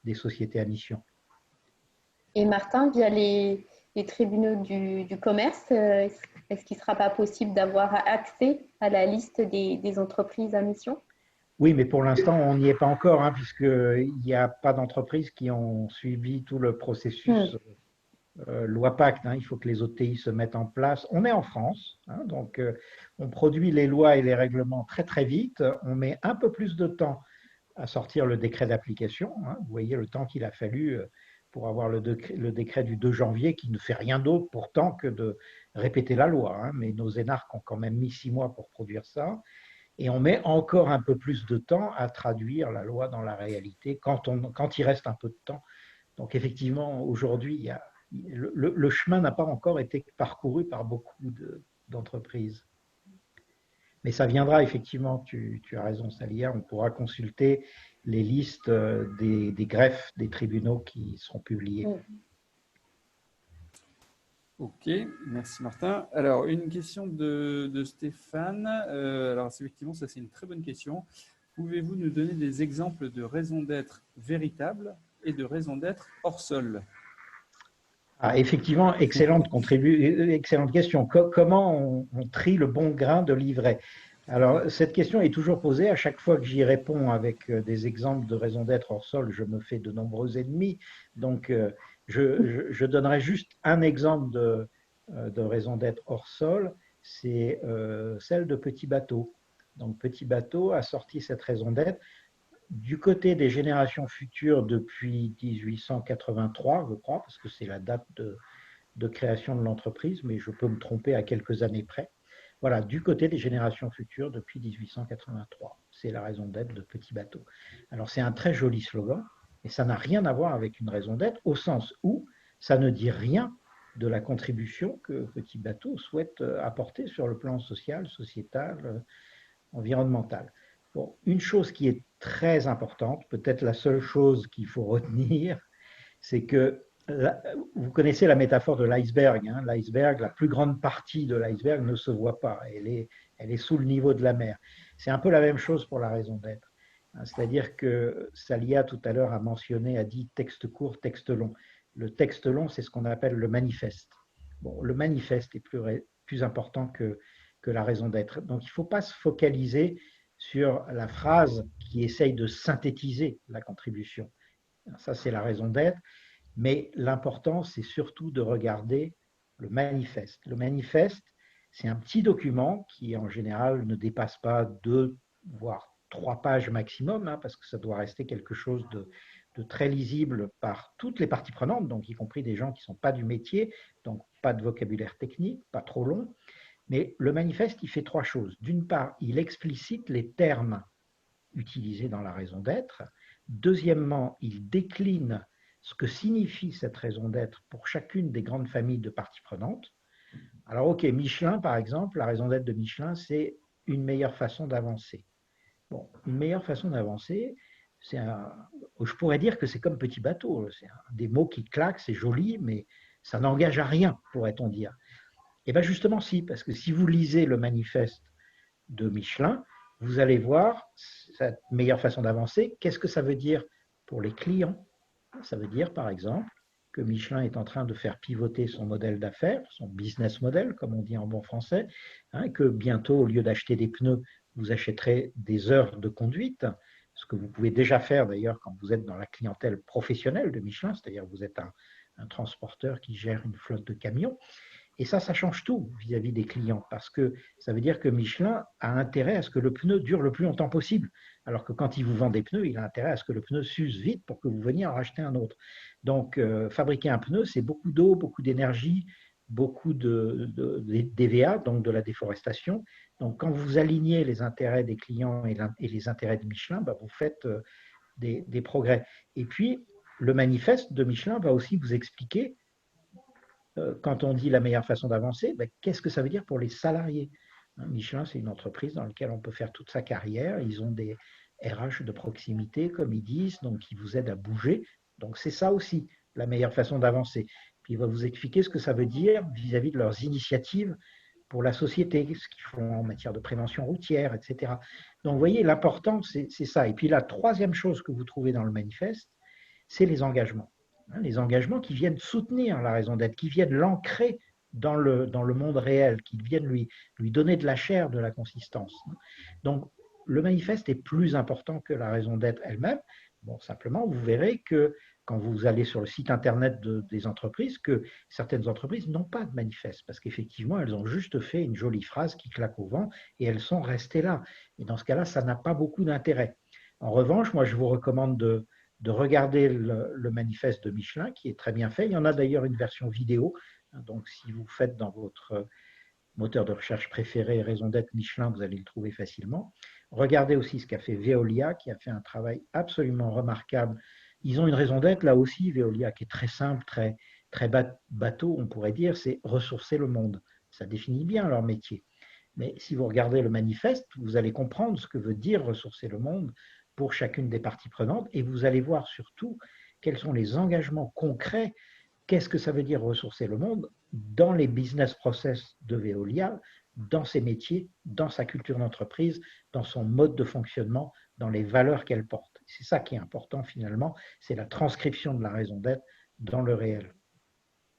des sociétés à mission. Et Martin, via les tribunaux du commerce, est-ce qu'il ne sera pas possible d'avoir accès à la liste des entreprises à mission? Oui, mais pour l'instant, on n'y est pas encore, puisqu'il n'y a pas d'entreprises qui ont suivi tout le processus loi Pacte. Il faut que les OTI se mettent en place. On est en France, donc on produit les lois et les règlements très très vite. On met un peu plus de temps à sortir le décret d'application. Vous voyez le temps qu'il a fallu pour avoir le décret du 2 janvier qui ne fait rien d'autre pourtant que de répéter la loi. Mais nos énarques ont quand même mis 6 mois pour produire ça. Et on met encore un peu plus de temps à traduire la loi dans la réalité quand il reste un peu de temps. Donc effectivement, aujourd'hui, le chemin n'a pas encore été parcouru par beaucoup d'entreprises. Mais ça viendra effectivement, tu as raison Salia, on pourra consulter les listes des greffes des tribunaux qui seront publiées. Ok, merci Martin. Alors, une question de Stéphane. Alors, effectivement, ça c'est une très bonne question. Pouvez-vous nous donner des exemples de raisons d'être véritables et de raisons d'être hors sol? Effectivement, excellente question. Comment on trie le bon grain de livret? Alors, cette question est toujours posée. À chaque fois que j'y réponds avec des exemples de raisons d'être hors sol, je me fais de nombreux ennemis. Donc, je donnerai juste un exemple de raison d'être hors sol, c'est celle de Petit Bateau. Donc, Petit Bateau a sorti cette raison d'être du côté des générations futures depuis 1883, je crois, parce que c'est la date de création de l'entreprise, mais je peux me tromper à quelques années près. Voilà, du côté des générations futures depuis 1883. C'est la raison d'être de Petit Bateau. Alors, c'est un très joli slogan, mais ça n'a rien à voir avec une raison d'être, au sens où ça ne dit rien de la contribution que Petit Bateau souhaite apporter sur le plan social, sociétal, environnemental. Bon, une chose qui est très importante, peut-être la seule chose qu'il faut retenir, c'est que vous connaissez la métaphore de l'iceberg. Hein, l'iceberg, la plus grande partie de l'iceberg ne se voit pas. Elle est sous le niveau de la mer. C'est un peu la même chose pour la raison d'être. C'est-à-dire que Salia, tout à l'heure, a dit texte court, texte long. Le texte long, c'est ce qu'on appelle le manifeste. Bon, le manifeste est plus important que la raison d'être. Donc, il ne faut pas se focaliser sur la phrase qui essaye de synthétiser la contribution. Ça, c'est la raison d'être. Mais l'important, c'est surtout de regarder le manifeste. Le manifeste, c'est un petit document qui, en général, ne dépasse pas 2, voire 3 pages maximum, hein, parce que ça doit rester quelque chose de très lisible par toutes les parties prenantes, donc y compris des gens qui ne sont pas du métier, donc pas de vocabulaire technique, pas trop long. Mais le manifeste, il fait 3 choses. D'une part, il explicite les termes utilisés dans la raison d'être. Deuxièmement, il décline ce que signifie cette raison d'être pour chacune des grandes familles de parties prenantes. Alors, ok, Michelin, par exemple, la raison d'être de Michelin, c'est une meilleure façon d'avancer. Bon, une meilleure façon d'avancer, je pourrais dire que c'est comme Petit Bateau. C'est des mots qui claquent, c'est joli, mais ça n'engage à rien, pourrait-on dire. Et bien justement, si, parce que si vous lisez le manifeste de Michelin, vous allez voir cette meilleure façon d'avancer. Qu'est-ce que ça veut dire pour les clients? Ça veut dire, par exemple, que Michelin est en train de faire pivoter son modèle d'affaires, son business model, comme on dit en bon français, hein, que bientôt, au lieu d'acheter des pneus, vous achèterez des heures de conduite, ce que vous pouvez déjà faire d'ailleurs quand vous êtes dans la clientèle professionnelle de Michelin, c'est-à-dire que vous êtes un transporteur qui gère une flotte de camions. Et ça change tout vis-à-vis des clients, parce que ça veut dire que Michelin a intérêt à ce que le pneu dure le plus longtemps possible, alors que quand il vous vend des pneus, il a intérêt à ce que le pneu s'use vite pour que vous veniez en racheter un autre. Donc, fabriquer un pneu, c'est beaucoup d'eau, beaucoup d'énergie, beaucoup de DVA, donc de la déforestation. Donc, quand vous alignez les intérêts des clients et les intérêts de Michelin, vous faites des progrès. Et puis, le manifeste de Michelin va aussi vous expliquer, quand on dit la meilleure façon d'avancer, qu'est-ce que ça veut dire pour les salariés? Michelin, c'est une entreprise dans laquelle on peut faire toute sa carrière. Ils ont des RH de proximité, comme ils disent, donc ils vous aident à bouger. Donc c'est ça aussi, la meilleure façon d'avancer. Puis il va vous expliquer ce que ça veut dire vis-à-vis de leurs initiatives pour la société, ce qu'ils font en matière de prévention routière, etc. Donc vous voyez, l'important, c'est ça. Et puis la troisième chose que vous trouvez dans le manifeste, c'est les engagements. Les engagements qui viennent soutenir la raison d'être, qui viennent l'ancrer dans le monde réel, qui viennent lui donner de la chair, de la consistance. Donc, le manifeste est plus important que la raison d'être elle-même. Bon, simplement, vous verrez que quand vous allez sur le site internet des entreprises, que certaines entreprises n'ont pas de manifeste, parce qu'effectivement, elles ont juste fait une jolie phrase qui claque au vent et elles sont restées là. Et dans ce cas-là, ça n'a pas beaucoup d'intérêt. En revanche, moi, je vous recommande de regarder le manifeste de Michelin, qui est très bien fait. Il y en a d'ailleurs une version vidéo. Donc, si vous faites dans moteur de recherche préféré, raison d'être Michelin, vous allez le trouver facilement. Regardez aussi ce qu'a fait Veolia, qui a fait un travail absolument remarquable. Ils ont une raison d'être, là aussi, Veolia, qui est très simple, très bateau, on pourrait dire, c'est ressourcer le monde. Ça définit bien leur métier. Mais si vous regardez le manifeste, vous allez comprendre ce que veut dire ressourcer le monde pour chacune des parties prenantes et vous allez voir surtout quels sont les engagements concrets. Qu'est-ce que ça veut dire ressourcer le monde dans les business process de Veolia, dans ses métiers, dans sa culture d'entreprise, dans son mode de fonctionnement, dans les valeurs qu'elle porte. C'est ça qui est important finalement, c'est la transcription de la raison d'être dans le réel.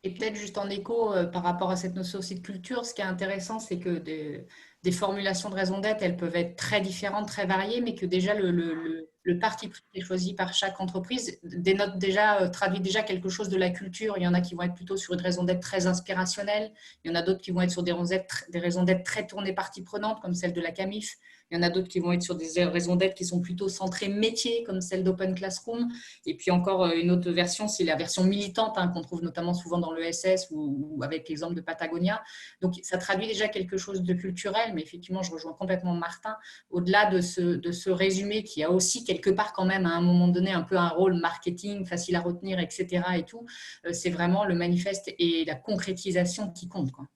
Et peut-être juste en écho par rapport à cette notion aussi de culture, ce qui est intéressant, c'est que des formulations de raison d'être, elles peuvent être très différentes, très variées, mais que déjà le parti pris qui est choisi par chaque entreprise dénote déjà, traduit déjà quelque chose de la culture. Il y en a qui vont être plutôt sur une raison d'être très inspirationnelle, il y en a d'autres qui vont être sur des raisons d'être très tournées partie prenante, comme celle de la CAMIF. Il y en a d'autres qui vont être sur des raisons d'être qui sont plutôt centrées métiers, comme celle d'Open Classroom. Et puis encore une autre version, c'est la version militante qu'on trouve notamment souvent dans l'ESS ou avec l'exemple de Patagonia. Donc ça traduit déjà quelque chose de culturel, mais effectivement, je rejoins complètement Martin. Au-delà de ce résumé qui a aussi quelque part quand même à un moment donné un peu un rôle marketing, facile à retenir, etc. et tout, c'est vraiment le manifeste et la concrétisation qui compte, quoi.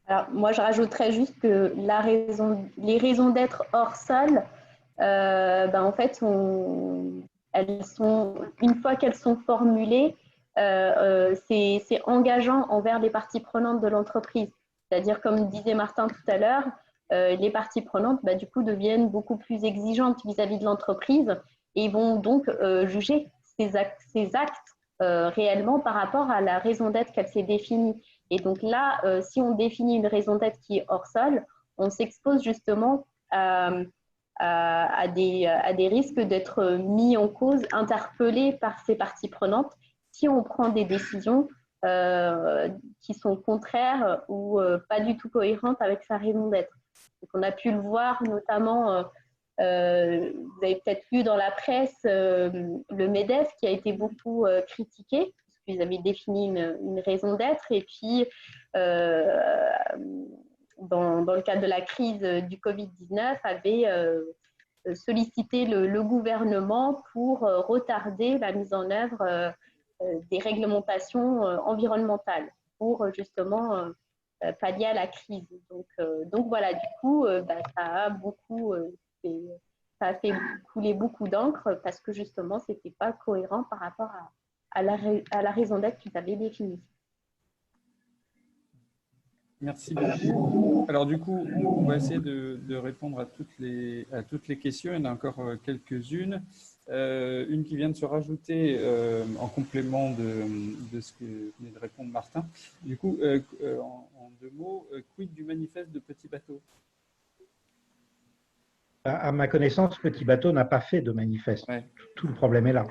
Alors, moi, je rajouterais juste que les raisons d'être hors sol, en fait, elles sont, une fois qu'elles sont formulées, c'est engageant envers les parties prenantes de l'entreprise. C'est-à-dire, comme disait Martin tout à l'heure, les parties prenantes, du coup, deviennent beaucoup plus exigeantes vis-à-vis de l'entreprise et vont donc juger ces actes réellement par rapport à la raison d'être qu'elle s'est définie. Et donc là, si on définit une raison d'être qui est hors sol, on s'expose justement à des risques d'être mis en cause, interpellés par ces parties prenantes si on prend des décisions qui sont contraires ou pas du tout cohérentes avec sa raison d'être. Donc on a pu le voir notamment, vous avez peut-être lu dans la presse, le MEDEF qui a été beaucoup critiqué, puisqu'ils avaient défini une raison d'être et puis dans le cadre de la crise du Covid-19 avait sollicité le gouvernement pour retarder la mise en œuvre des réglementations environnementales pour justement pallier à la crise. Donc voilà, du coup, ça a fait couler beaucoup d'encre parce que justement, ce n'était pas cohérent par rapport à la raison d'être qu'ils avaient définie. Merci beaucoup. Alors du coup, on va essayer de répondre à toutes les questions. Il y en a encore quelques-unes. Une qui vient de se rajouter en complément de ce que venait de répondre Martin. Du coup, en deux mots, quid du manifeste de Petit Bateau? À ma connaissance, Petit Bateau n'a pas fait de manifeste. Ouais. Tout le problème est là.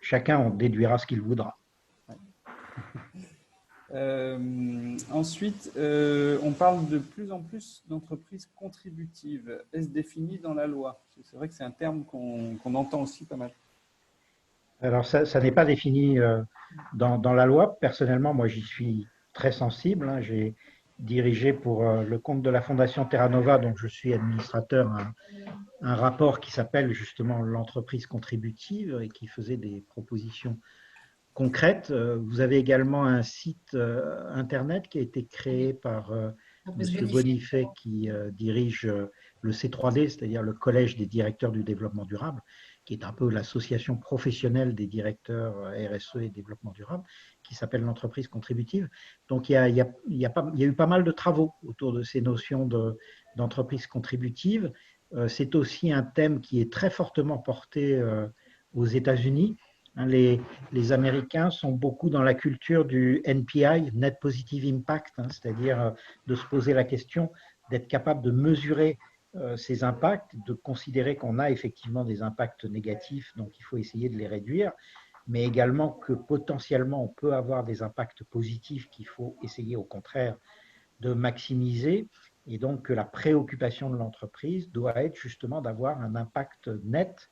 Chacun en déduira ce qu'il voudra. Ouais. Ensuite, on parle de plus en plus d'entreprises contributives. Est-ce défini dans la loi? C'est vrai que c'est un terme qu'on entend aussi pas mal. Alors, ça n'est pas défini dans la loi. Personnellement, moi, j'y suis très sensible. J'ai dirigé pour le compte de la Fondation Terra Nova, dont je suis administrateur, un rapport qui s'appelle justement l'entreprise contributive et qui faisait des propositions concrètes. Vous avez également un site internet qui a été créé par M. Bonifay qui dirige le C3D, c'est-à-dire le Collège des directeurs du développement durable, qui est un peu l'association professionnelle des directeurs RSE et développement durable, qui s'appelle l'entreprise contributive. Donc il y a eu pas mal de travaux autour de ces notions d'entreprise contributive. C'est aussi un thème qui est très fortement porté aux États-Unis. Les Américains sont beaucoup dans la culture du NPI, Net Positive Impact, c'est-à-dire de se poser la question d'être capable de mesurer ces impacts, de considérer qu'on a effectivement des impacts négatifs, donc il faut essayer de les réduire, mais également que potentiellement on peut avoir des impacts positifs qu'il faut essayer au contraire de maximiser, et donc que la préoccupation de l'entreprise doit être justement d'avoir un impact net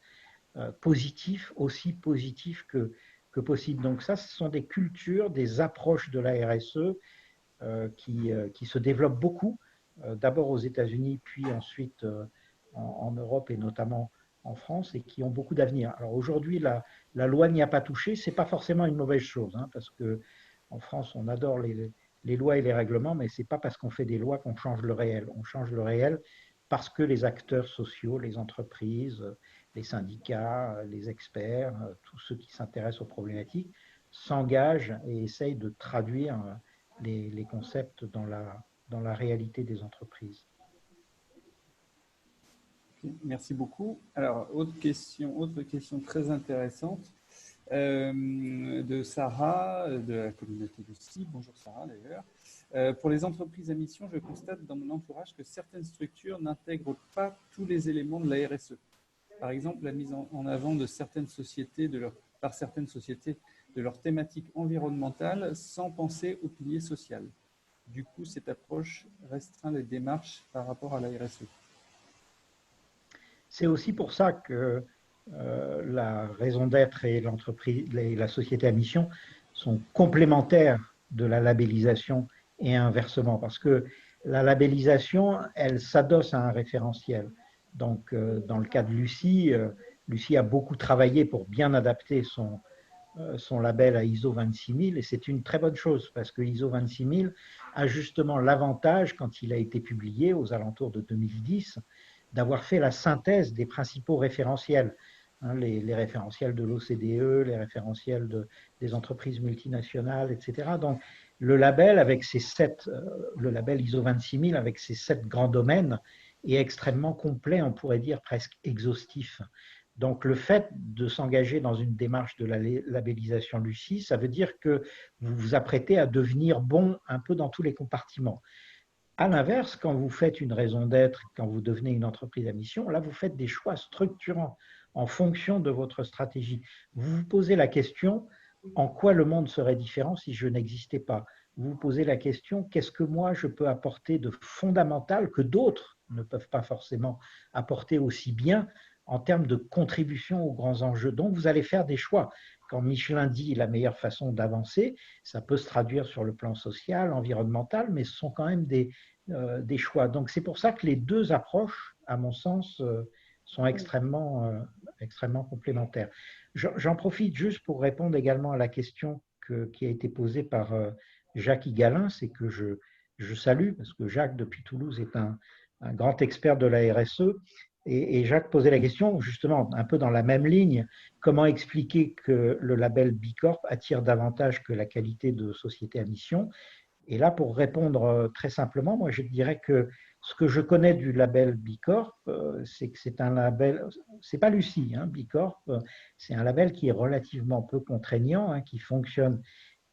positif, aussi positif que possible. Donc ça, ce sont des cultures, des approches de la RSE qui se développent beaucoup, d'abord aux États-Unis, puis ensuite en Europe et notamment en France, et qui ont beaucoup d'avenir. Alors aujourd'hui, la loi n'y a pas touché, ce n'est pas forcément une mauvaise chose, hein, parce qu'en France, on adore les lois et les règlements, mais ce n'est pas parce qu'on fait des lois qu'on change le réel. On change le réel parce que les acteurs sociaux, les entreprises, les syndicats, les experts, tous ceux qui s'intéressent aux problématiques, s'engagent et essayent de traduire les concepts dans la réalité des entreprises. Merci beaucoup. Alors, autre question très intéressante de Sarah, de la communauté Lucie. Bonjour Sarah d'ailleurs. Pour les entreprises à mission, je constate dans mon entourage que certaines structures n'intègrent pas tous les éléments de la RSE. Par exemple, la mise en avant de certaines sociétés, par certaines sociétés, de leur thématique environnementale sans penser au pilier social. Du coup, cette approche restreint les démarches par rapport à la RSE. C'est aussi pour ça que la raison d'être et l'entreprise, la société à mission sont complémentaires de la labellisation et inversement, parce que la labellisation, elle s'adosse à un référentiel. Donc, dans le cas de Lucie, Lucie a beaucoup travaillé pour bien adapter son label à ISO 26000 et c'est une très bonne chose parce que ISO 26000 a justement l'avantage, quand il a été publié aux alentours de 2010, d'avoir fait la synthèse des principaux référentiels, hein, les référentiels de l'OCDE, les référentiels des entreprises multinationales, etc. Donc, le label le label ISO 26000 avec ses 7 grands domaines est extrêmement complet, on pourrait dire presque exhaustif. Donc, le fait de s'engager dans une démarche de la labellisation Lucie, ça veut dire que vous vous apprêtez à devenir bon un peu dans tous les compartiments. À l'inverse, quand vous faites une raison d'être, quand vous devenez une entreprise à mission, là, vous faites des choix structurants en fonction de votre stratégie. Vous vous posez la question, en quoi le monde serait différent si je n'existais pas? Vous vous posez la question, qu'est-ce que moi je peux apporter de fondamental que d'autres ne peuvent pas forcément apporter aussi bien en termes de contribution aux grands enjeux? Donc, vous allez faire des choix. Quand Michelin dit la meilleure façon d'avancer, ça peut se traduire sur le plan social, environnemental, mais ce sont quand même des choix. Donc, c'est pour ça que les deux approches, à mon sens, sont extrêmement complémentaires. J'en profite juste pour répondre également à la question qui a été posée par Jacques Higalin, c'est que je salue, parce que Jacques, depuis Toulouse, est un grand expert de la RSE. Et Jacques posait la question, justement, un peu dans la même ligne, comment expliquer que le label B Corp attire davantage que la qualité de société à mission? Et là, pour répondre très simplement, moi, je dirais que ce que je connais du label B Corp, c'est que c'est un label, c'est pas Lucie, hein, B Corp, c'est un label qui est relativement peu contraignant, hein, qui fonctionne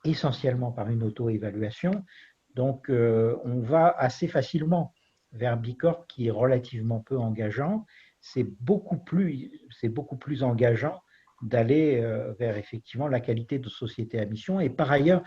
essentiellement par une auto-évaluation. Donc, on va assez facilement vers B Corp qui est relativement peu engageant. C'est beaucoup plus engageant d'aller vers effectivement la qualité de société à mission. Et par ailleurs,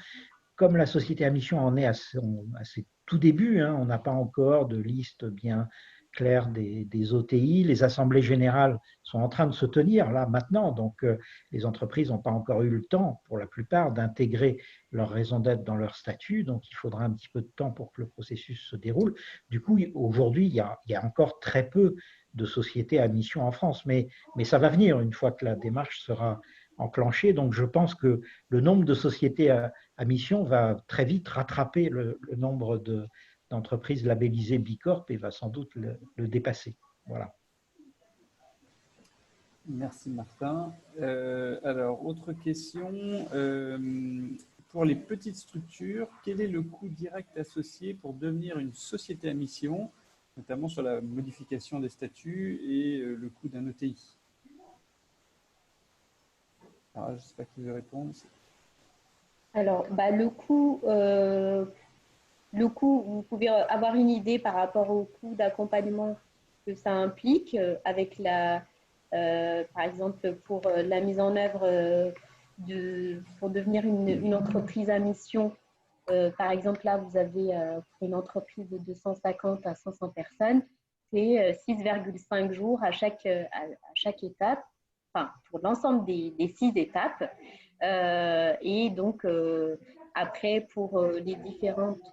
comme la société à mission en est à ses tout débuts, hein, on n'a pas encore de liste bien claire des OTI. Les assemblées générales sont en train de se tenir là maintenant, donc les entreprises n'ont pas encore eu le temps, pour la plupart, d'intégrer leur raison d'être dans leur statut, donc il faudra un petit peu de temps pour que le processus se déroule. Du coup, aujourd'hui, il y a encore très peu de sociétés à mission en France, mais ça va venir une fois que la démarche sera enclenchée. Donc je pense que le nombre de sociétés à mission va très vite rattraper le nombre d'entreprises labellisées B Corp et va sans doute le dépasser. Voilà. Merci Martin. Alors, autre question. Pour les petites structures, quel est le coût direct associé pour devenir une société à mission, notamment sur la modification des statuts et le coût d'un ETI? Alors, je ne sais pas qui veut répondre. Alors, le coût, vous pouvez avoir une idée par rapport au coût d'accompagnement que ça implique avec par exemple, pour la mise en œuvre pour devenir une entreprise à mission. Par exemple, là, vous avez pour une entreprise de 250 à 500 personnes, c'est 6,5 jours à chaque étape, enfin, pour l'ensemble des 6 étapes. Et donc, Après, pour les différentes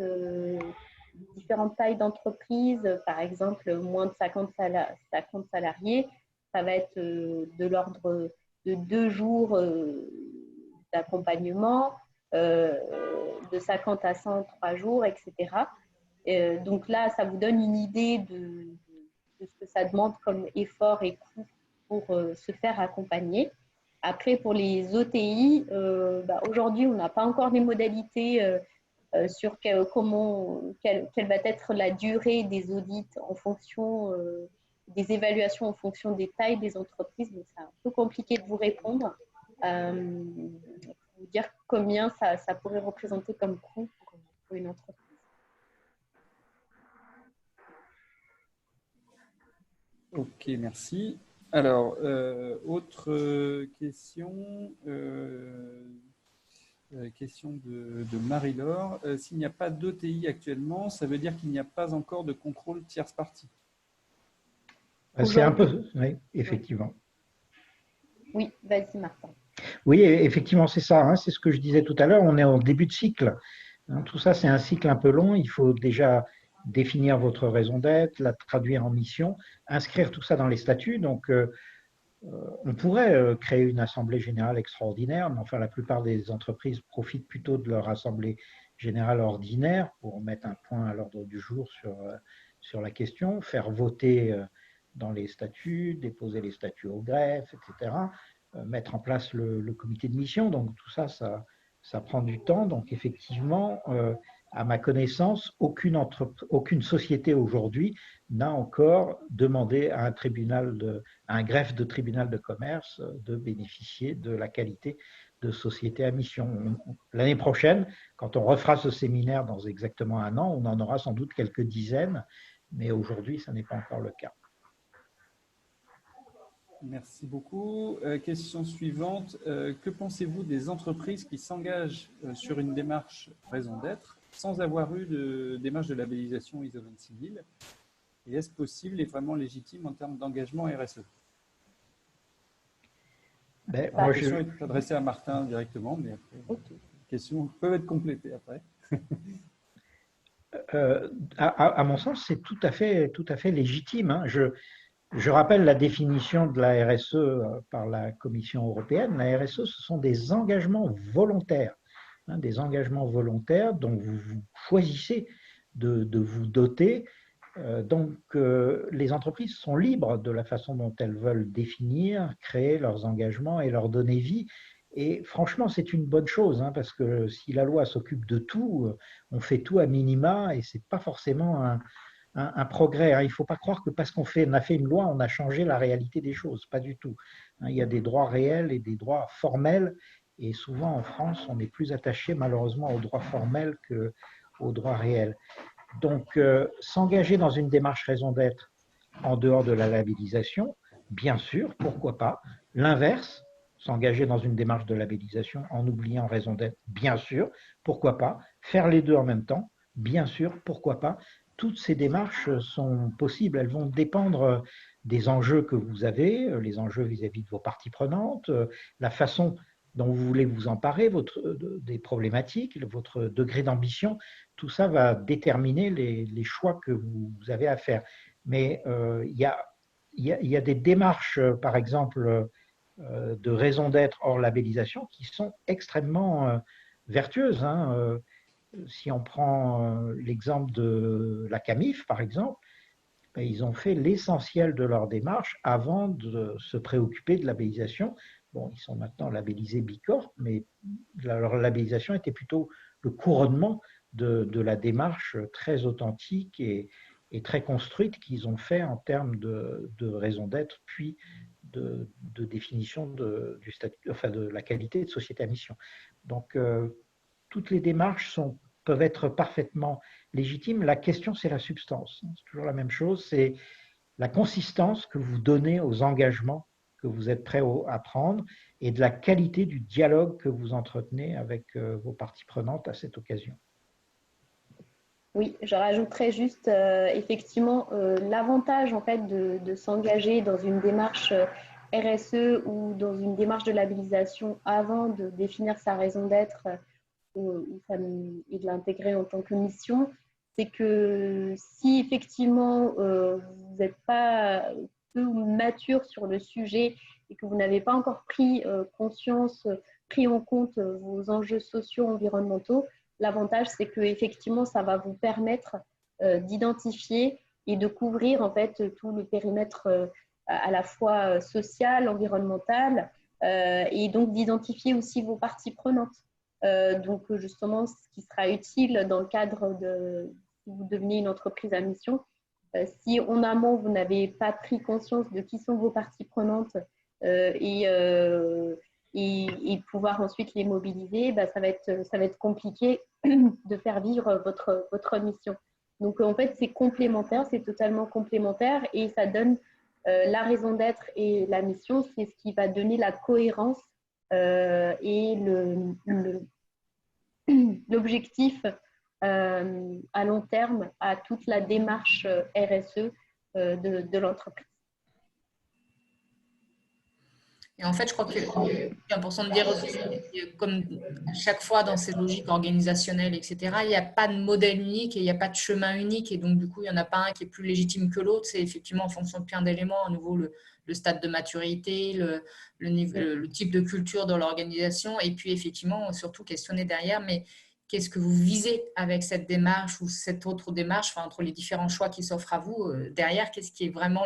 tailles d'entreprise, par exemple, moins de 50 salariés, ça va être de l'ordre de 2 jours d'accompagnement, de 50 à 103 jours, etc. Donc là, ça vous donne une idée de ce que ça demande comme effort et coût pour se faire accompagner. Après, pour les OTI, aujourd'hui, on n'a pas encore les modalités sur quelle va être la durée des audits en fonction des évaluations en fonction des tailles des entreprises. Donc, c'est un peu compliqué de vous répondre. Vous dire combien ça pourrait représenter comme coût pour une entreprise. Ok, merci. Alors, autre question, question de Marie-Laure. S'il n'y a pas d'OTI actuellement, ça veut dire qu'il n'y a pas encore de contrôle tierce partie? C'est un peu, oui, effectivement. Oui, vas-y Martin. Oui, effectivement, c'est ça. Hein, c'est ce que je disais tout à l'heure. On est en début de cycle. Hein, tout ça, c'est un cycle un peu long. Il faut déjà définir votre raison d'être, la traduire en mission, inscrire tout ça dans les statuts. Donc, on pourrait créer une assemblée générale extraordinaire, mais enfin, la plupart des entreprises profitent plutôt de leur assemblée générale ordinaire pour mettre un point à l'ordre du jour sur la question, faire voter dans les statuts, déposer les statuts au greffe, etc., mettre en place le comité de mission. Donc, tout ça, ça prend du temps. Donc, effectivement, à ma connaissance, aucune société aujourd'hui n'a encore demandé à un greffe de tribunal de commerce de bénéficier de la qualité de société à mission. L'année prochaine, quand on refera ce séminaire dans exactement 1 an, on en aura sans doute quelques dizaines, mais aujourd'hui, ça n'est pas encore le cas. Merci beaucoup. Question suivante. Que pensez-vous des entreprises qui s'engagent sur une démarche raison d'être sans avoir eu de démarche de labellisation ISO 26000? Et est-ce possible et vraiment légitime en termes d'engagement RSE? La question est adressée à Martin directement, mais après, les questions peuvent être complétées après. À mon sens, c'est tout à fait légitime. Hein. Je rappelle la définition de la RSE par la Commission européenne. La RSE, ce sont des engagements volontaires. Hein, des engagements volontaires dont vous choisissez de vous doter. Donc, les entreprises sont libres de la façon dont elles veulent définir, créer leurs engagements et leur donner vie. Et franchement, c'est une bonne chose, hein, parce que si la loi s'occupe de tout, on fait tout à minima et ce n'est pas forcément un progrès. Hein. Il ne faut pas croire que parce qu'on a fait une loi, on a changé la réalité des choses. Pas du tout. Hein, il y a des droits réels et des droits formels. Et souvent, en France, on est plus attaché malheureusement aux droits formels qu'aux droits réels. Donc, s'engager dans une démarche raison d'être en dehors de la labellisation, bien sûr, pourquoi pas. L'inverse, s'engager dans une démarche de labellisation en oubliant raison d'être, bien sûr, pourquoi pas. Faire les deux en même temps, bien sûr, pourquoi pas. Toutes ces démarches sont possibles. Elles vont dépendre des enjeux que vous avez, les enjeux vis-à-vis de vos parties prenantes, la façon dont vous voulez vous emparer, des problématiques, votre degré d'ambition. Tout ça va déterminer les choix que vous avez à faire. Mais il y a des démarches, par exemple, de raison d'être hors labellisation qui sont extrêmement vertueuses. Hein. Si on prend l'exemple de la CAMIF, par exemple, ils ont fait l'essentiel de leur démarche avant de se préoccuper de labellisation. Bon, ils sont maintenant labellisés Bicorp, mais leur labellisation était plutôt le couronnement de la démarche très authentique et très construite qu'ils ont fait en termes de raison d'être, puis de définition du statut, enfin de la qualité de société à mission. Donc, toutes les démarches peuvent être parfaitement légitimes. La question, c'est la substance. C'est toujours la même chose, c'est la consistance que vous donnez aux engagements que vous êtes prêts à prendre et de la qualité du dialogue que vous entretenez avec vos parties prenantes à cette occasion. Oui, je rajouterais juste effectivement l'avantage en fait de s'engager dans une démarche RSE ou dans une démarche de labellisation avant de définir sa raison d'être et de l'intégrer en tant que mission, c'est que si effectivement vous n'êtes pas peu mature sur le sujet et que vous n'avez pas encore pris conscience, pris en compte vos enjeux sociaux, environnementaux, l'avantage c'est que effectivement ça va vous permettre d'identifier et de couvrir en fait tout le périmètre à la fois social, environnemental, et donc d'identifier aussi vos parties prenantes. Donc justement, ce qui sera utile dans le cadre de si vous devenez une entreprise à mission, si en amont vous n'avez pas pris conscience de qui sont vos parties prenantes et pouvoir ensuite les mobiliser, ça va être compliqué de faire vivre votre mission. Donc en fait, c'est complémentaire, c'est totalement complémentaire et ça donne la raison d'être et la mission, c'est ce qui va donner la cohérence et l'objectif à long terme à toute la démarche RSE de l'entreprise. Et en fait, je crois que c'est important de dire aussi, comme chaque fois dans ces logiques organisationnelles, etc., il n'y a pas de modèle unique et il n'y a pas de chemin unique. Et donc, du coup, il n'y en a pas un qui est plus légitime que l'autre. C'est effectivement en fonction de plein d'éléments, à nouveau le stade de maturité, le type de culture dans l'organisation. Et puis, effectivement, surtout questionner derrière, mais qu'est-ce que vous visez avec cette démarche ou cette autre démarche, enfin, entre les différents choix qui s'offrent à vous, derrière, qu'est-ce qui est vraiment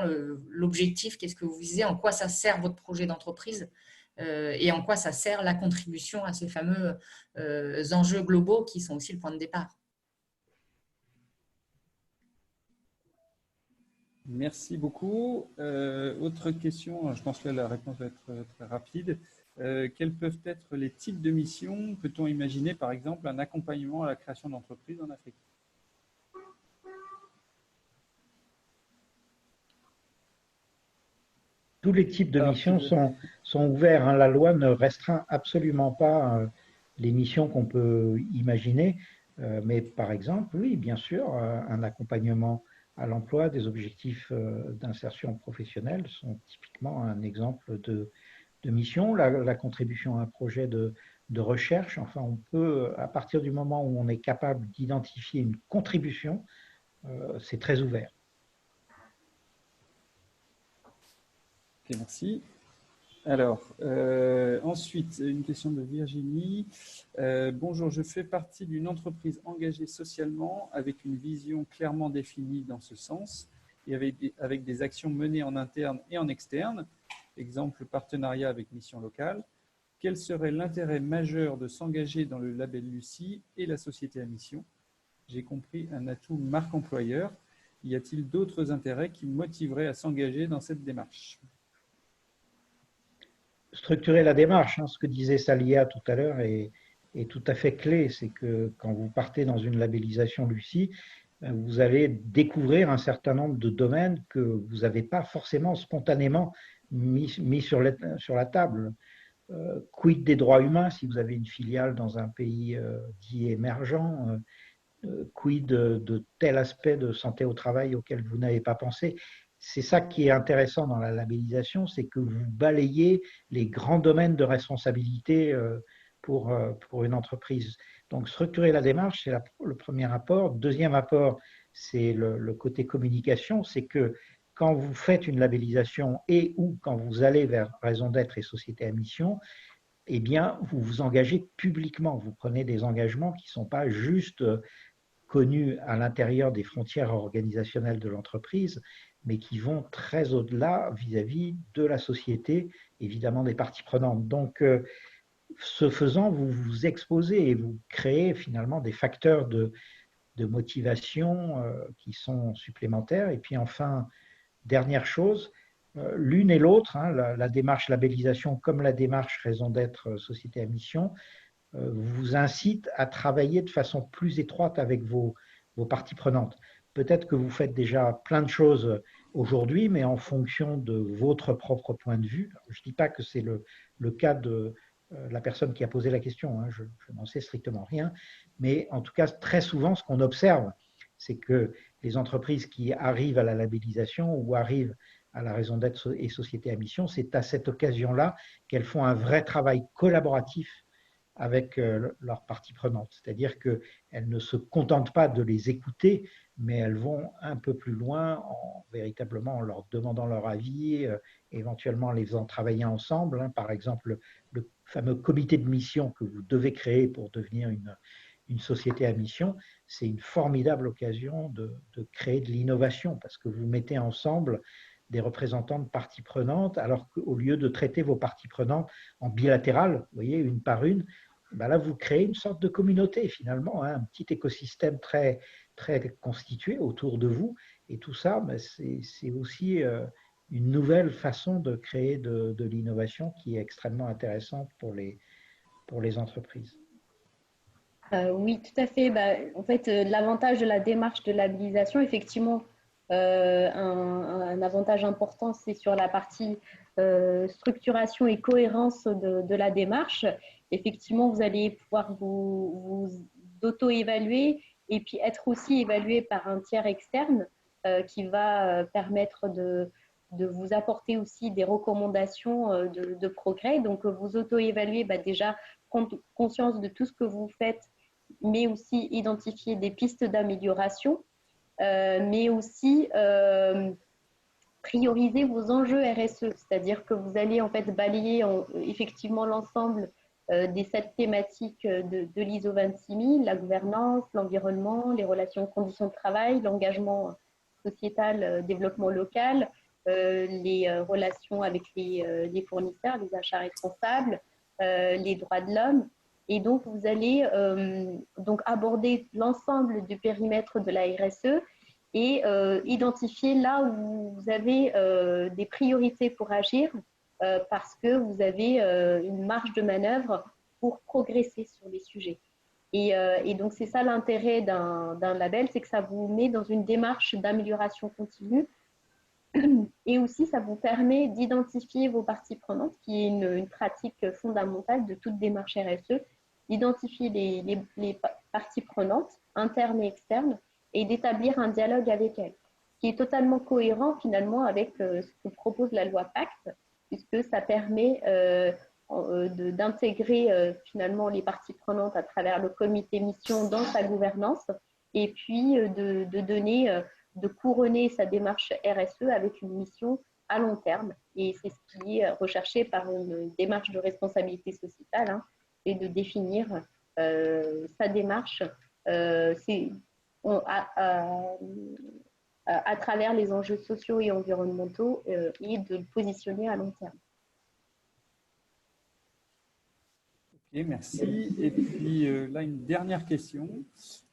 l'objectif, qu'est-ce que vous visez, en quoi ça sert votre projet d'entreprise et en quoi ça sert la contribution à ces fameux enjeux globaux qui sont aussi le point de départ. Merci beaucoup. Autre question, je pense que la réponse va être très rapide. Quels peuvent être les types de missions? Peut-on imaginer, par exemple, un accompagnement à la création d'entreprises en Afrique? Tous les types de missions sont ouverts. La loi ne restreint absolument pas les missions qu'on peut imaginer. Mais par exemple, oui, bien sûr, un accompagnement à l'emploi, des objectifs d'insertion professionnelle sont typiquement un exemple de mission. La contribution à un projet de recherche, enfin, on peut, à partir du moment où on est capable d'identifier une contribution, c'est très ouvert. Ok, merci. Alors, ensuite, une question de Virginie. Bonjour, je fais partie d'une entreprise engagée socialement avec une vision clairement définie dans ce sens et avec des actions menées en interne et en externe, exemple partenariat avec mission locale. Quel serait l'intérêt majeur de s'engager dans le label Lucie et la société à mission? J'ai compris un atout marque employeur. Y a-t-il d'autres intérêts qui motiveraient à s'engager dans cette démarche? Structurer la démarche, ce que disait Salia tout à l'heure est tout à fait clé. C'est que quand vous partez dans une labellisation Lucie, vous allez découvrir un certain nombre de domaines que vous n'avez pas forcément spontanément mis sur la table. Quid des droits humains si vous avez une filiale dans un pays dit émergent? Quid de tel aspect de santé au travail auquel vous n'avez pas pensé? C'est ça qui est intéressant dans la labellisation, c'est que vous balayez les grands domaines de responsabilité pour une entreprise. Donc, structurer la démarche, c'est le premier apport. Deuxième apport, c'est le côté communication, c'est que quand vous faites une labellisation et ou quand vous allez vers raison d'être et société à mission, eh bien, vous vous engagez publiquement. Vous prenez des engagements qui ne sont pas juste connus à l'intérieur des frontières organisationnelles de l'entreprise, mais qui vont très au-delà vis-à-vis de la société, évidemment des parties prenantes. Donc, ce faisant, vous vous exposez et vous créez finalement des facteurs de motivation qui sont supplémentaires. Et puis enfin, dernière chose, l'une et l'autre, la démarche labellisation comme la démarche raison d'être société à mission, vous incite à travailler de façon plus étroite avec vos parties prenantes. Peut-être que vous faites déjà plein de choses aujourd'hui, mais en fonction de votre propre point de vue. Je ne dis pas que c'est le cas de la personne qui a posé la question, je n'en sais strictement rien, mais en tout cas, très souvent, ce qu'on observe, c'est que les entreprises qui arrivent à la labellisation ou arrivent à la raison d'être et société à mission, c'est à cette occasion-là qu'elles font un vrai travail collaboratif avec leurs parties prenantes. C'est-à-dire qu'elles ne se contentent pas de les écouter, mais elles vont un peu plus loin véritablement en leur demandant leur avis, éventuellement en les faisant travailler ensemble. Hein. Par exemple, le fameux comité de mission que vous devez créer pour devenir une société à mission, c'est une formidable occasion de créer de l'innovation parce que vous mettez ensemble des représentants de parties prenantes, alors qu'au lieu de traiter vos parties prenantes en bilatéral, vous voyez, une par une, ben là, vous créez une sorte de communauté finalement, hein, un petit écosystème très, très constitué autour de vous. Et tout ça, ben, c'est aussi une nouvelle façon de créer de l'innovation qui est extrêmement intéressante pour les entreprises. Oui, tout à fait. Bah, en fait, l'avantage de la démarche de labellisation, effectivement, un avantage important, c'est sur la partie structuration et cohérence de la démarche. Effectivement, vous allez pouvoir vous auto-évaluer et puis être aussi évalué par un tiers externe qui va permettre de vous apporter aussi des recommandations de progrès. Donc, vous auto-évaluer, bah, déjà, prendre conscience de tout ce que vous faites, mais aussi identifier des pistes d'amélioration, mais aussi prioriser vos enjeux RSE, c'est-à-dire que vous allez en fait balayer effectivement l'ensemble des 7 thématiques de l'ISO 26000, la gouvernance, l'environnement, les relations, conditions de travail, l'engagement sociétal, développement local, les relations avec les fournisseurs, les achats responsables, les droits de l'homme. Et donc, vous allez donc aborder l'ensemble du périmètre de la RSE et identifier là où vous avez des priorités pour agir parce que vous avez une marge de manœuvre pour progresser sur les sujets. Et donc, c'est ça l'intérêt d'un label, c'est que ça vous met dans une démarche d'amélioration continue et aussi ça vous permet d'identifier vos parties prenantes, qui est une pratique fondamentale de toute démarche RSE, d'identifier les parties prenantes, internes et externes, et d'établir un dialogue avec elles, qui est totalement cohérent finalement avec ce que propose la loi Pacte, puisque ça permet d'intégrer finalement les parties prenantes à travers le comité mission dans sa gouvernance, et puis de donner, de couronner sa démarche RSE avec une mission à long terme. Et c'est ce qui est recherché par une démarche de responsabilité sociétale, hein, et de définir sa démarche à travers les enjeux sociaux et environnementaux et de le positionner à long terme. Ok, merci. Et puis là, une dernière question.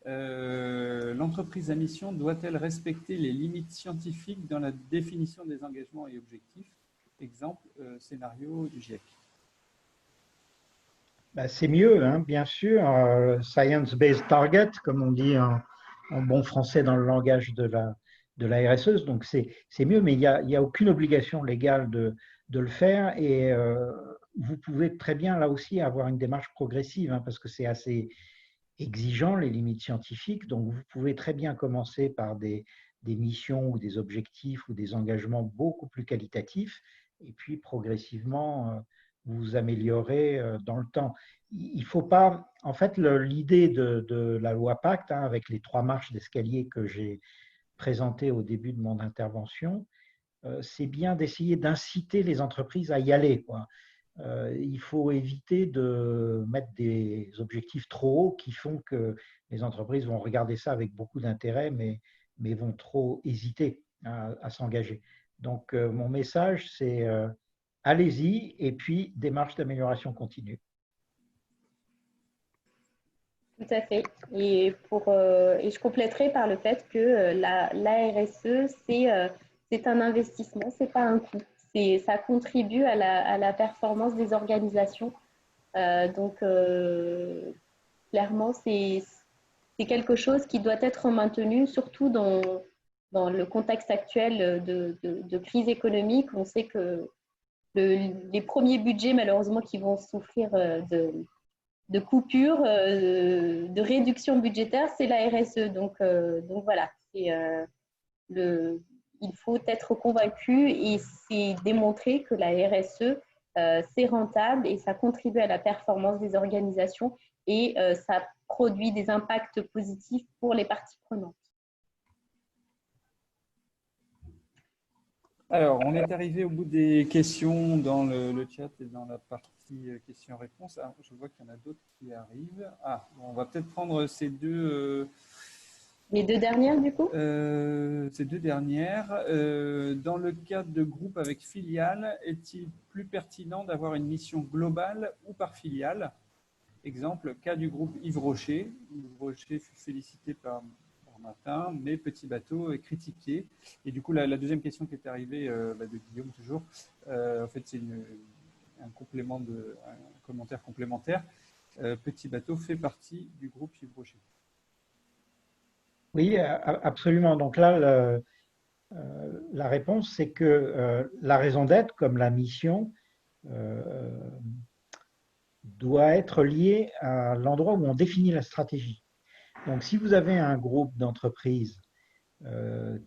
L'entreprise à mission doit-elle respecter les limites scientifiques dans la définition des engagements et objectifs? Exemple, scénario du GIEC. Ben, c'est mieux, hein, bien sûr. Science-based target, comme on dit en bon français dans le langage de la RSE. Donc, c'est mieux, mais il n'y a aucune obligation légale de le faire. Et vous pouvez très bien, là aussi, avoir une démarche progressive, hein, parce que c'est assez exigeant, les limites scientifiques. Donc, vous pouvez très bien commencer par des missions ou des objectifs ou des engagements beaucoup plus qualitatifs. Et puis, progressivement, vous améliorez dans le temps. Il ne faut pas, en fait, l'idée de la loi Pacte, hein, avec les 3 marches d'escalier que j'ai présentées au début de mon intervention, c'est bien d'essayer d'inciter les entreprises à y aller, quoi. Il faut éviter de mettre des objectifs trop hauts qui font que les entreprises vont regarder ça avec beaucoup d'intérêt, mais vont trop hésiter à s'engager. Donc, mon message, c'est allez-y et puis démarche d'amélioration continue. Tout à fait. Et je compléterai par le fait que la RSE, c'est un investissement, c'est pas un coût. Ça contribue à la performance des organisations. Donc, clairement, c'est quelque chose qui doit être maintenu, surtout dans le contexte actuel de crise économique. On sait que les premiers budgets, malheureusement, qui vont souffrir de coupures, de réduction budgétaire, c'est la RSE. Donc voilà, il faut être convaincu et c'est démontré que la RSE c'est rentable et ça contribue à la performance des organisations et ça produit des impacts positifs pour les parties prenantes. Alors, on est arrivé au bout des questions dans le chat et dans la partie questions-réponses. Ah, je vois qu'il y en a d'autres qui arrivent. Ah, bon, on va peut-être prendre ces deux… Les deux dernières, du coup Ces deux dernières. Dans le cadre de groupes avec filiales, est-il plus pertinent d'avoir une mission globale ou par filiale? Exemple, cas du groupe Yves Rocher. Yves Rocher fut félicité par Martin, mais Petit Bateau est critiqué. Et du coup, la deuxième question qui est arrivée de Guillaume, toujours, en fait, c'est un commentaire complémentaire. Petit Bateau fait partie du groupe Yves Rocher. Oui, absolument. Donc là, la réponse, c'est que la raison d'être, comme la mission, doit être liée à l'endroit où on définit la stratégie. Donc, si vous avez un groupe d'entreprises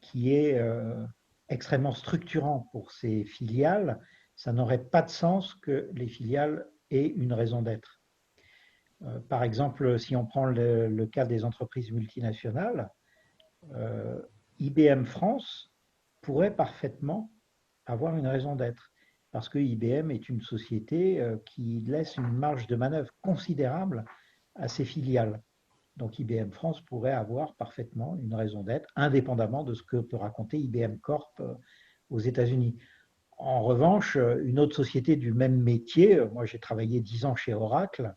qui est extrêmement structurant pour ses filiales, ça n'aurait pas de sens que les filiales aient une raison d'être. Par exemple, si on prend le cas des entreprises multinationales, IBM France pourrait parfaitement avoir une raison d'être, parce que IBM est une société qui laisse une marge de manœuvre considérable à ses filiales. Donc IBM France pourrait avoir parfaitement une raison d'être, indépendamment de ce que peut raconter IBM Corp aux États-Unis. En revanche, une autre société du même métier, moi j'ai travaillé 10 ans chez Oracle,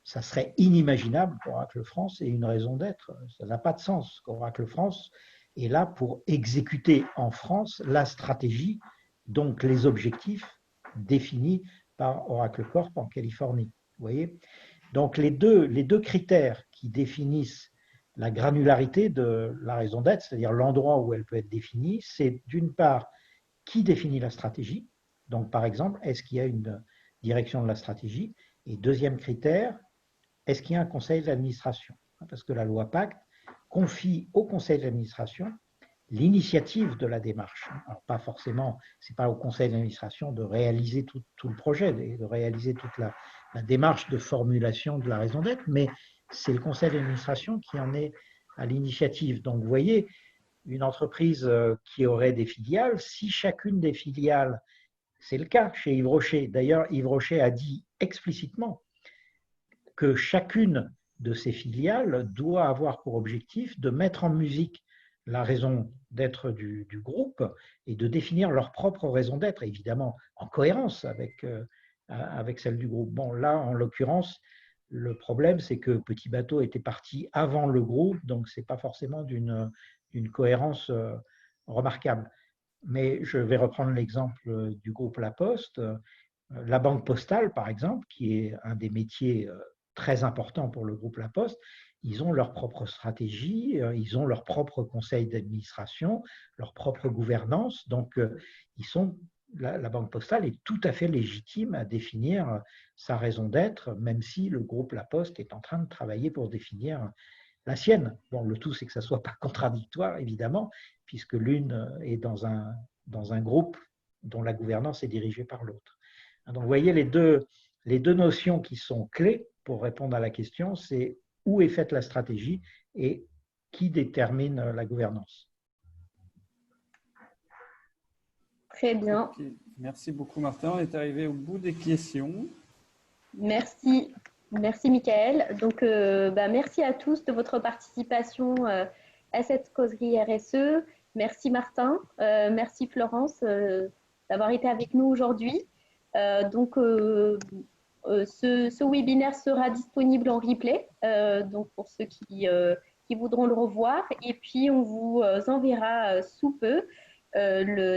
ça serait inimaginable qu'Oracle France ait une raison d'être. Ça n'a pas de sens. Oracle France est là pour exécuter en France la stratégie, donc les objectifs définis par Oracle Corp en Californie. Vous voyez ? Donc les deux critères qui définissent la granularité de la raison d'être, c'est-à-dire l'endroit où elle peut être définie, c'est d'une part qui définit la stratégie. Donc par exemple, est-ce qu'il y a une direction de la stratégie? Et deuxième critère, est-ce qu'il y a un conseil d'administration? Parce que la loi Pacte confie au conseil d'administration l'initiative de la démarche. Alors pas forcément, ce n'est pas au conseil d'administration de réaliser tout le projet, de réaliser toute la démarche de formulation de la raison d'être, mais c'est le conseil d'administration qui en est à l'initiative. Donc vous voyez, une entreprise qui aurait des filiales, si chacune des filiales, c'est le cas chez Yves Rocher, d'ailleurs Yves Rocher a dit explicitement que chacune de ces filiales doit avoir pour objectif de mettre en musique la raison d'être du groupe et de définir leur propre raison d'être, évidemment en cohérence avec celle du groupe. Bon, là, en l'occurrence, le problème, c'est que Petit Bateau était parti avant le groupe, donc ce n'est pas forcément d'une cohérence remarquable. Mais je vais reprendre l'exemple du groupe La Poste. La Banque Postale, par exemple, qui est un des métiers très importants pour le groupe La Poste, ils ont leur propre stratégie, ils ont leur propre conseil d'administration, leur propre gouvernance. Donc, la Banque Postale est tout à fait légitime à définir sa raison d'être, même si le groupe La Poste est en train de travailler pour définir la sienne. Bon, le tout, c'est que ça ne soit pas contradictoire, évidemment, puisque l'une est dans un groupe dont la gouvernance est dirigée par l'autre. Donc, vous voyez, les deux notions qui sont clés pour répondre à la question, c'est où est faite la stratégie et qui détermine la gouvernance. Très bien. Okay. Merci beaucoup, Martin. On est arrivé au bout des questions. Merci. Merci, Michael. Donc, merci à tous de votre participation à cette causerie RSE. Merci, Martin. Merci, Florence, d'avoir été avec nous aujourd'hui. Ce webinaire sera disponible en replay, donc pour ceux qui voudront le revoir. Et puis, on vous enverra sous peu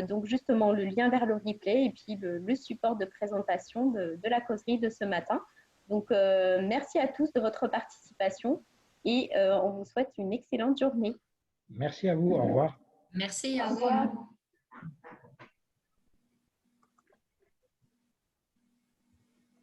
donc justement le lien vers le replay et puis le support de présentation de la causerie de ce matin. Donc, merci à tous de votre participation et on vous souhaite une excellente journée. Merci à vous. Au revoir. Merci. Au revoir.